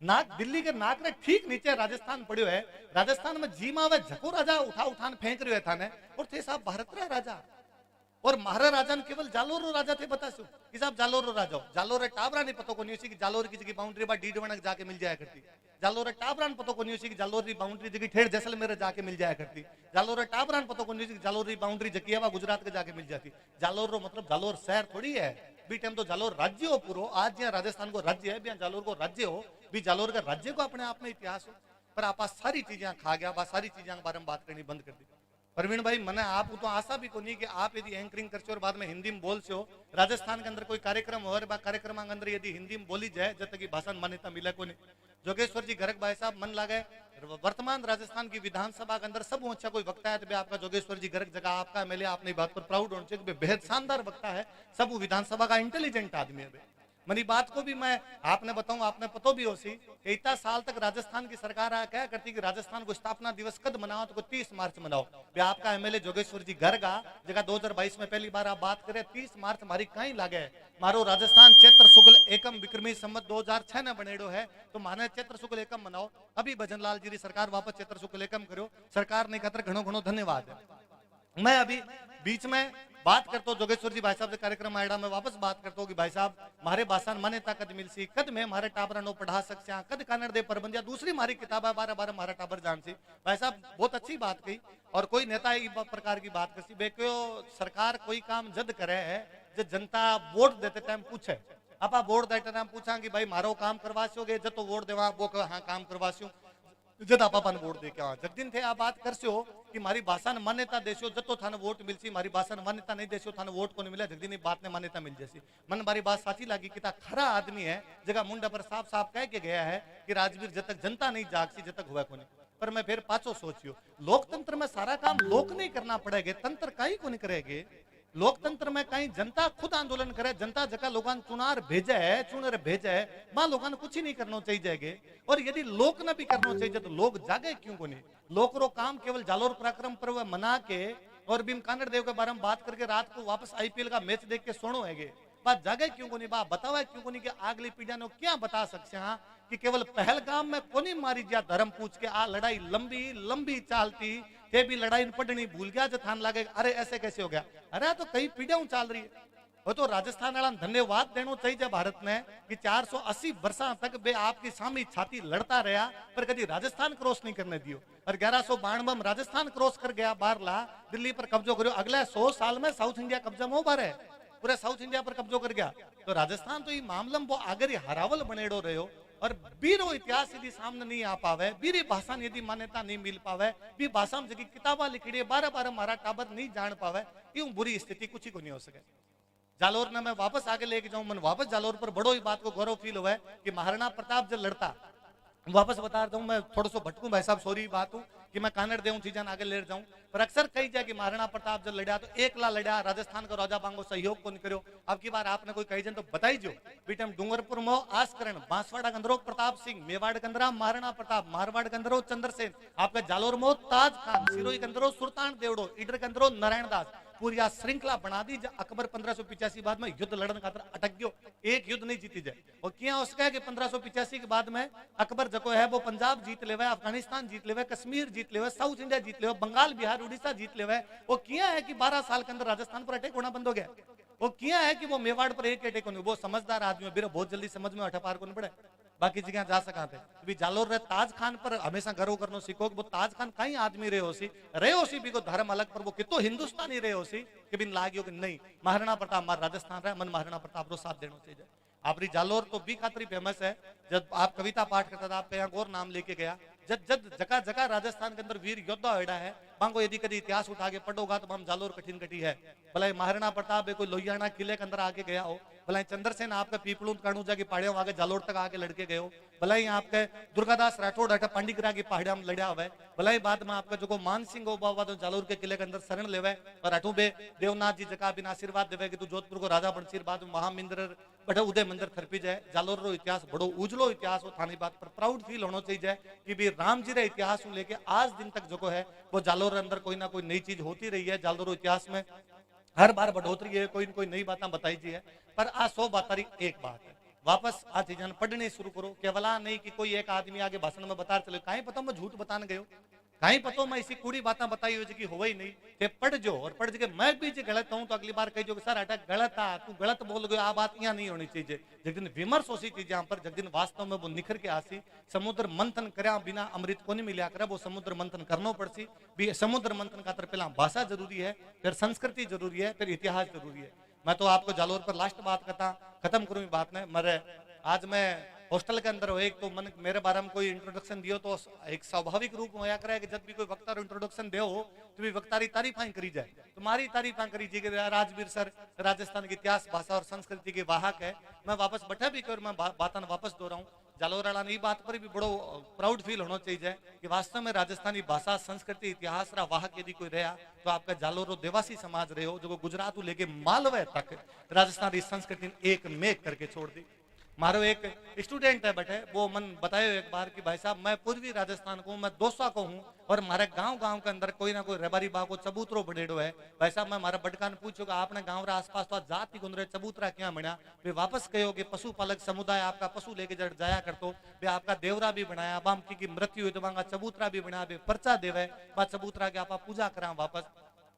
नाक दिल्ली के नाक रे ठीक नीचे राजस्थान पड़ियो है, राजस्थान में जीमा वे झको राजा उठान फेंक रहे था ने, और थे साहब भारत रा राजा, और महारा राजा ने केवल जालोर राजा थे बतासु कि साहब जालोर राजा हो। जालोर टाबरा नहीं पता को नहीं कि जालोर की जगह बाउंड्री बा डीडवणक जाके मिल जाया करती, जालोर टाबरा ने पता को नहीं कि जालोर की बाउंड्री जगह ठेठ जैसलमेर जाके मिल जाया करती, जालोर टाबरा ने पता को नहीं कि जालोर की बाउंड्री जकियावा गुजरात के जाके मिल जाती। जालोर रो मतलब जालोर शहर थोड़ी है, बी टाइम तो जालोर राज्य हो पूरो। आज यहाँ राजस्थान को राज्य है, भी जालोर को राज्य हो, भी जालोर का राज्य को अपने आप में इतिहास हो। पर आप सारी चीजें खा गया, बा सारी चीजें के बारे में बात करनी बंद कर दी। प्रवीण भाई मने आप तो आशा भी को नहीं कि आप यदि एंकरिंग करते और बाद में हिंदी में बोल से हो, राजस्थान के अंदर कोई कार्यक्रम हो बा कार्यक्रम के अंदर यदि हिंदी में बोली जाए जब तक की भाषा मान्यता मिले को नहीं। जोगेश्वर जी गर्ग भाई साहब मन लागे वर्तमान राजस्थान की विधानसभा के अंदर सब अच्छा कोई वक्ता है तो आपका जोगेश्वर जी गर्ग जगह आपका एमएलए, आपने बात पर प्राउड होना चाहिए, बेहद शानदार वक्ता है, सब विधानसभा का इंटेलिजेंट आदमी है। मेरी बात को भी मैं आपने बताऊं, आपने पतो भी हो सी कि इतना साल तक राजस्थान की सरकार क्या करती कि राजस्थान को स्थापना दिवस कद मनाओ तो 30 मार्च मनाओ। आपका एमएलए जोगेश्वर जी गर्ग जगह 2022 में पहली बार आप बात करें 30 मार्च हमारी कहीं लागे। मारो राजस्थान चैत्र शुक्ल एकम विक्रमी संवत 2006 ने बनेड़ो है, तो माने चैत्र शुक्ल एकम मनाओ। अभी भजनलाल जी सरकार वापस चैत्र शुक्ल एकम करो, सरकार ने खातर घणो घणो धन्यवाद है। मैं अभी बीच में बात करता हूँ जोगेश्वर जी भाई साहब से कार्यक्रम आएगा, मैं वापस बात करता हूँ कि भाई साहब मारे भाषा मान्यता कद मिलसी, कद में मारे टाबर नो पढ़ा सकते, कद कन्नड़ दे प्रबंध या दूसरी मारी किताब है 12 मारा टाबर जान सी। भाई साहब बहुत अच्छी बात कही, और कोई नेता इस प्रकार की बात करसी बेको सरकार कोई काम जद करे है जो जनता वोट देते टाइम पूछे, आप वोट देते टाइम पूछा कि भाई मारो काम करवासोगे जब तो वोट देवा वो हाँ काम करवास्यो जद आप वोट दे के जगदिन थे आप बात कर हो कि मारी भाषा ने मान्यता देशो जतो थाने वोट मिलसी, मारी भाषा ने मान्यता नहीं देशो थाने वोट को नहीं मिला, जगदिन बात ने मान्यता मिल जैसी। मन मारी बात साची लगी कि खरा आदमी है जगह मुंडा पर साफ साफ कह के गया है कि राजवीर जब तक जनता नहीं जागसी जब तक हुआ को नहीं। पर मैं फिर पाछो सोचियो लोकतंत्र में सारा काम लोक नहीं करना पड़ेगा, तंत्र कहीं को नहीं करेगे। लोकतंत्र में कहीं जनता खुद आंदोलन करे, जनता जगह लोगों चुनार भेजे है चुनर भेजे है, मां लोगों ने कुछ ही नहीं करना चाहिए। और यदि लोक ने भी करना चाहिए तो लोग जागे क्यों को नहीं। लोक रो काम केवल जालोर पराक्रम पर्व मना के और भीम कानड़ देव के बारे में बात करके रात को वापस आईपीएल का मैच देख के सोनो है बात जागे क्यों को नहीं, बात बतावा क्यों को नहीं कि अगली पीढ़ी ने क्या बता सकते हैं कि केवल पहलगाम में कोनी मारी जा धर्म पूछ के आ लड़ाई लंबी लंबी चालती ते भी लड़ाई पड़नी भूल गया जो थान लगे अरे ऐसे कैसे हो गया, अरे तो कई पीढ़ियां चल रही है। वो तो राजस्थान वाला धन्यवाद देना चाहिए भारत ने कि 480 वर्षा तक बे आपकी सामी छाती लड़ता रहा पर कभी राजस्थान क्रॉस नहीं करने दियो। और 1192 में राजस्थान क्रॉस कर गया, बारला दिल्ली पर कब्जो करो, अगले 100 साल में साउथ इंडिया कब्जा में बार है। पूरे साउथ इंडिया पर कब्जो कर गया। तो राजस्थान तो ये मामला वो आगर ही हरावल बनेड़ो रहो और बीरो इतिहास यदि सामने नहीं आ पावे, बीरी भाषा यदि मान्यता नहीं मिल पावे, बी भाषा में जगी किताबा लिखी है 12 मारा टाबर नहीं जान पावे, यूं बुरी स्थिति कुछ ही को नहीं हो सके। जालोर ने मैं वापस आगे लेके जाऊं, मन वापस जालोर पर बड़ो ही बात को गौरव फील हुआ है कि महाराणा प्रताप जब लड़ता, वापस बता रहा हूं मैं, थोड़ा सा भटकूं भाई साहब, सॉरी बात हूं कि मैं कानड़ देऊं चीजन आगे ले जाऊं, पर अक्सर कही जाए कि महाराणा प्रताप जब लड़ा तो एकला लड़ा, राजस्थान का राजा बांगो सहयोग को नहीं करो। अब की बार आपने कोई कही जन तो बताई जो बीटम डूंगरपुर मो आसकरण, बांसवाड़ा गंधरो प्रताप सिंह, मेवाड़ गंधरा महाराणा प्रताप, मारवाड़ गंधरो चंद्रसेन, आपका जालोर मो ताज खान, सिरोही गंधरो सुल्तान देवड़ो, इडर गंधरो नारायण दास, पूरी आ श्रृंखला बना दी। अकबर 1585 बाद में युद्ध लड़न खातर अटक गयो, एक युद्ध नहीं जीती जाए। और क्या उसका है कि 1585 के बाद में अकबर जो है वो पंजाब जीत लेवे, अफगानिस्तान जीत लेवे, कश्मीर जीत लेवे, साउथ इंडिया जीत लेवे, बंगाल बिहार उड़ीसा जीत लेवे। वो किया है कि 12 साल के अंदर राजस्थान पर अटैक होना बंद हो गया। वो किया है कि वो मेवाड़ पर एक अटैक होने, वो समझदार आदमी है, बहुत जल्दी समझ में अठपार को नहीं पड़े, बाकी जगह जा सका थे। अभी जालोर रे ताज खान पर हमेशा गर्व करनो सीखो कि वो ताज खान कई आदमी रहे होसी भी को धर्म अलग पर वो कितो हिंदुस्तानी रहे होसी कि बिन लागियो कि नहीं महाराणा प्रताप मार राजस्थान रहे, मन महाराणा प्रताप रो साथ देना चाहिए। आपरी जालोर तो भी खातरी फेमस है, जब आप कविता पाठ करता था आपका यहाँ और नाम लेके गया, जब जब जगह जगह राजस्थान के अंदर वीर योद्धा होड़ा है, बांगो यदि कभी इतिहास उठा के पढ़ोगा तो हम जालोर कठिन कटी है। भले महाराणा प्रताप कोई लोहियाना किले के अंदर आके गया हो, भले चंद्रसेन आपका पीपलू कानू जाके पहाड़ियों आगे जालोर तक आके लड़के गए हो, भले ही आपके दुर्गादास राठौड़ अठा पांडिगरा की पहाड़िया में लड़ा हुआ है, भले ही बाद में आपका जो मान सिंह हो बाबा तो जालोर के किले के अंदर शरण लेवे और अठू बे देवनाथ जी जका बिना आशीर्वाद देवे कि तू जोधपुर को राजा बनसीर, बाद में महामिंद्र बड़ा उदय मंदिर थरपी जाए। जालोर रो इतिहास बड़ो उजलो इतिहास हो, थानी बात पर प्राउड फील होना चाहिए कि भी राम जी रे इतिहास लेके आज दिन तक जो है वो जालोर अंदर कोई ना कोई नई चीज होती रही है। जालोर इतिहास में हर बार बढ़ोतरी है, कोई ना कोई नई बातें बताई जी है। पर आज 100 बातारी एक बात है, वापस आज चीजन पढ़ने शुरू करो, केवला नहीं कि कोई एक आदमी आगे भाषण में बता चले, कहीं पता मैं झूठ बताने गयो, कहीं पता मैं इसी कूड़ी बातें बताई हो कि हो ही नहीं, ते पढ़ जो और पढ़ के मैं भी जो गलत हूं तो अगली बार कही जो सर अटक गलत आ, तू गलत बोल गयो, आ बात यहाँ नहीं होनी चाहिए। जिस दिन विमर्श होसी चीजें पर, जिस दिन वास्तव में वो निखर के आसी, समुद्र मंथन करया बिना अमृत को नहीं मिला करे, वो समुद्र मंथन करना पड़सी। भी समुद्र मंथन का पहला भाषा जरूरी है, फिर संस्कृति जरूरी है, फिर इतिहास जरूरी है। मैं तो आपको जालोर पर लास्ट बात करता खत्म करूं बात में, मरे आज मैं हॉस्टल के अंदर हो, एक तो मन मेरे बारे में कोई इंट्रोडक्शन दियो तो एक स्वाभाविक रूप में होया करे कि जब भी कोई वक्ता इंट्रोडक्शन दे हो तो भी वक्तारी तारीफां करी जाए, तुम्हारी तारीफां करी जी कि राजवीर सर राजस्थान के इतिहास भाषा और संस्कृति के वाहक है। मैं वापस बैठा भी कर मैं बात वापस दो रहा हूँ, जालोर वाला ने बात पर भी बड़ो प्राउड फील होना चाहिए कि वास्तव में राजस्थानी भाषा संस्कृति इतिहास रा वाहक यदि कोई रहा तो आपका जालोर देवासी समाज रहे हो, जो गुजरात लेके मालवे तक राजस्थानी संस्कृति एक मेक करके छोड़ दी। मारो एक स्टूडेंट है बैठे, वो मन बतायो एक बार कि भाई साहब मैं पूर्वी राजस्थान को, मैं दोसा को हूँ और हमारे गांव के अंदर कोई ना कोई रेबारी बाग को चबूतरो बनेड़ो है। भाई साहब मैं हमारे बटका ने पूछो कि आपने गांव रा आसपास तो जाति गुंदरे चबूतरा क्या बना, वे वापस कहो कि पशुपालक समुदाय आपका पशु लेके जड़ जाया करतो, वे आपका देवरा भी बनाया, बामकी की मृत्यु हुई तो वहां चबूतरा भी बनाया, वे पर्चा देवे बा चबूतरा के आप पूजा करा वापस।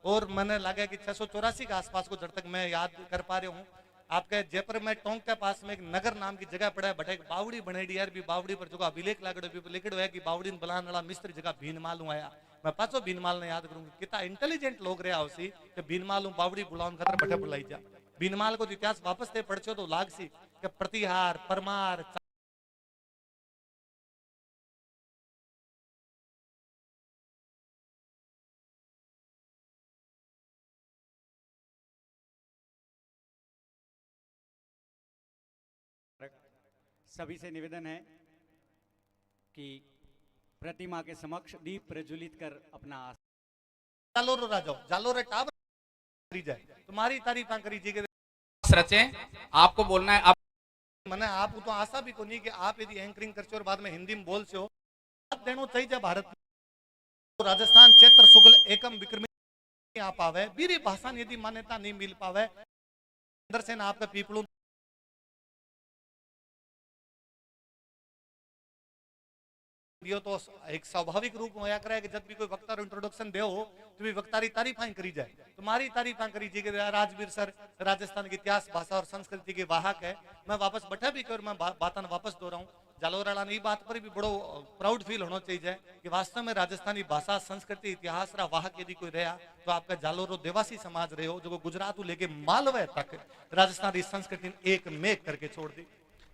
और मैंने लगा कि 684 के आसपास को जब तक मैं याद कर पा रहा हूँ, आपके जयपुर में टोंक के पास में एक नगर नाम की जगह पड़ा है, बट एक बावड़ी बनेड़ी यार, भी बावड़ी पर जो अभिलेख लिखड़ो है कि बावड़ी बलान वाला मिस्त्री जगह भीनमाल हूँ आया। मैं पाछो भीनमाल ने याद करूंगी, कितना इंटेलिजेंट लोग रहा उसी कि भीनमाल हूँ बावड़ी बुलावन खतर बैठे बुलाई जा। भीनमाल को इतिहास वापस थे पढ़छो तो लाग सी कि प्रतिहार परमार सभी से निवेदन है कि प्रतिमा के समक्ष दीप प्रज्वलित कर अपना जालोर राजा जालोर टावर करी जाए, तुम्हारी तारीफां करी जी रचे आपको बोलना है। आप मैंने आप तो आशा भी को नहीं कि आप यदि एंकरिंग करते हो और बाद में हिंदी में बोल से हो देनो चाहिए भारत में। राजस्थान क्षेत्र शुक्ल एकम विक्रमी आ पावे, बीरी भाषा यदि मान्यता नहीं मिल पावे, चंद्रसेन आपका पीपलू तो एक स्वाभाविक रूप में होया करे कि जब भी कोई वक्ता इंट्रोडक्शन दे हो तो भी वक्तारी तारीफां करी जाए, तुम्हारी तारीफां करी जी कि राजवीर सर राजस्थान के इतिहास भाषा और संस्कृति के वाहक है। मैं वापस बैठा भी कर मैं बात वापस दो रहा हूँ, जालोर वाला ने ई बात पर भी बड़ो प्राउड फील होना चाहिए कि वास्तव में राजस्थानी भाषा संस्कृति इतिहास रा वाहक यदि कोई रहा तो आपका जालोरो देवासी समाज रहे हो जो गुजरात लेके मालवे तक राजस्थानी संस्कृति एक मेक करके छोड़ दी।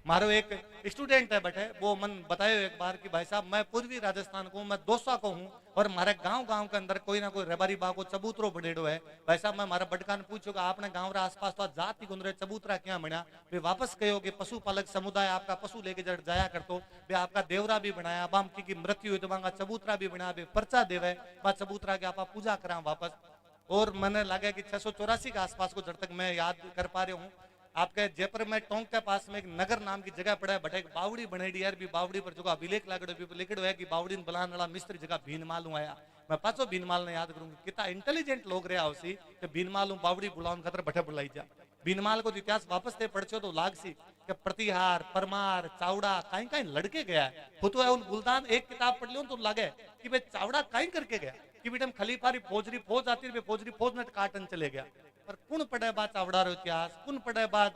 मारो एक स्टूडेंट है बैठे वो मन बतायो एक बार कि भाई साहब मैं पूर्वी राजस्थान को मैं दौसा को हूँ और हमारे गांव के अंदर कोई ना कोई रेबारी बाग को चबूतरो बनेड़ो है। भाई साहब मैं हमारा बटका ने पूछो कि आपने गांव रा आसपास तो जाति गुंदरे चबूतरा क्या बना वे वापस कहो कि पशुपालक समुदाय आपका पशु लेके जड़ जाया करतो वे आपका देवरा भी बनाया बाम की मृत्यु हुई तो वहां चबूतरा भी बनाया वे पर्चा देवे वह चबूतरा के आप पूजा करा वापस। और मैंने लगा कि 684 के आसपास को जब तक मैं याद कर पा रहा हूँ आपके जयपुर में टोंक के पास में एक नगर नाम की जगह पड़ा है बट एक बावड़ी बनेड़ी यार भी बावड़ी पर जो अभिलेख लिखड़ो है कि बावड़ी बलान वाला मिस्त्री जगह भीनमाल आया। मैं पाछो भीनमाल ने याद करूंगी कितना इंटेलिजेंट लोग रहा उसी कि भीनमाल बावड़ी बुलावन खतर बठे बुलाई जा। भीनमाल को इतिहास वापस से पढ़छो तो लागसी कि प्रतिहार परमार चावड़ा कहीं कहीं लड़के गया है खुद उन गुलदान एक किताब पढ़ लियो तो लगे कि भाई चावड़ा कहीं करके गया कि बेटम खलीफारी फौजरी फौज आती है फौजरी फौज ने काटन चले गया। पर कुण पढ़े बाद चावड़ा रो इतिहास कुण पढ़े बाद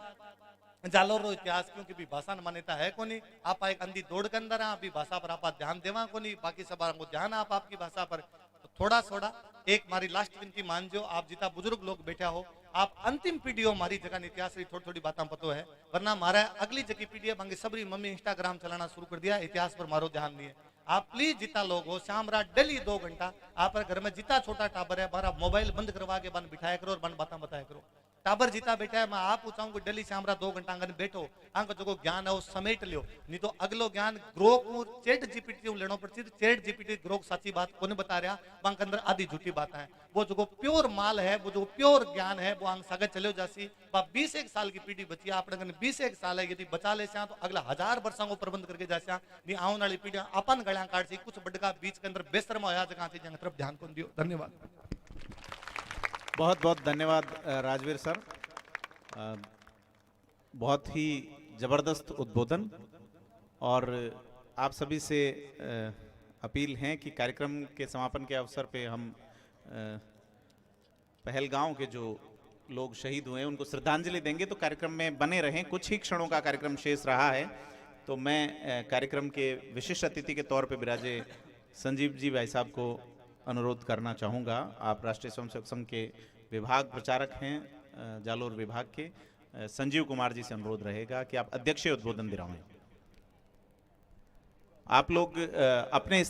जालोर रो इतिहास क्योंकि भी भाषा मान्यता है कोनी आप एक अंधी दौड़ के अंदर अभी भाषा पर आप ध्यान देवा कोनी बाकी सब को ध्यान आप आपकी भाषा पर तो थोड़ा थोड़ा एक मारी लास्ट विनती मान जो आप जितना बुजुर्ग लोग बैठा हो आप अंतिम पीढ़ी हो मारी जगह इतिहास की थोड़ी थोड़ी बातें पतो है वरना मारा अगली जगह पीढ़ी है बाकी सबरी मम्मी इंस्टाग्राम चलाना शुरू कर दिया इतिहास पर मारो ध्यान नहीं है। आप प्लीज जितना लोग हो शाम रात डेली 2 घंटा आप घर में जितना छोटा टाबर है बारा मोबाइल बंद करवा के बन बिठाया करो और बन बातें बताया करो। टाबर जितना बैठा है मैं आप पूछाऊंगा डेली शाम रात 2 घंटा आंगन बैठो आंक जो ज्ञान है वो समेट लियो नहीं तो अगलो ज्ञान ग्रोक चैट जीपीटी लेनो पड़ती चैट जीपीटी ग्रोक साची बात को नहीं बता रहा वहां के अंदर आधी झूठी बात है वो जो प्योर माल है वो जो प्योर ज्ञान है वो आंग सगे चलो जासी 20 साल की पीढ़ी बची अपने 20 साल है यदि बचा ले तो अगला 1000 वर्षों को प्रबंध करके जासा नहीं आने वाली पीढ़ी अपन गलियां काट सी कुछ बड़का बीच के अंदर बेसरमा होया जगह थी जगह तरफ ध्यान को दियो। धन्यवाद। बहुत बहुत धन्यवाद राजवीर सर, बहुत ही जबरदस्त उद्बोधन। और आप सभी से अपील है कि कार्यक्रम के समापन के अवसर पे हम पहलगांव के जो लोग शहीद हुए उनको श्रद्धांजलि देंगे तो कार्यक्रम में बने रहें। कुछ ही क्षणों का कार्यक्रम शेष रहा है तो मैं कार्यक्रम के विशिष्ट अतिथि के तौर पे विराजे संजीव जी भाई साहब को अनुरोध करना चाहूँगा। आप राष्ट्रीय स्वयंसेवक संघ के विभाग प्रचारक हैं जालोर विभाग के, संजीव कुमार जी से अनुरोध रहेगा कि आप अध्यक्षीय उद्बोधन दिलाएं। आप लोग अपने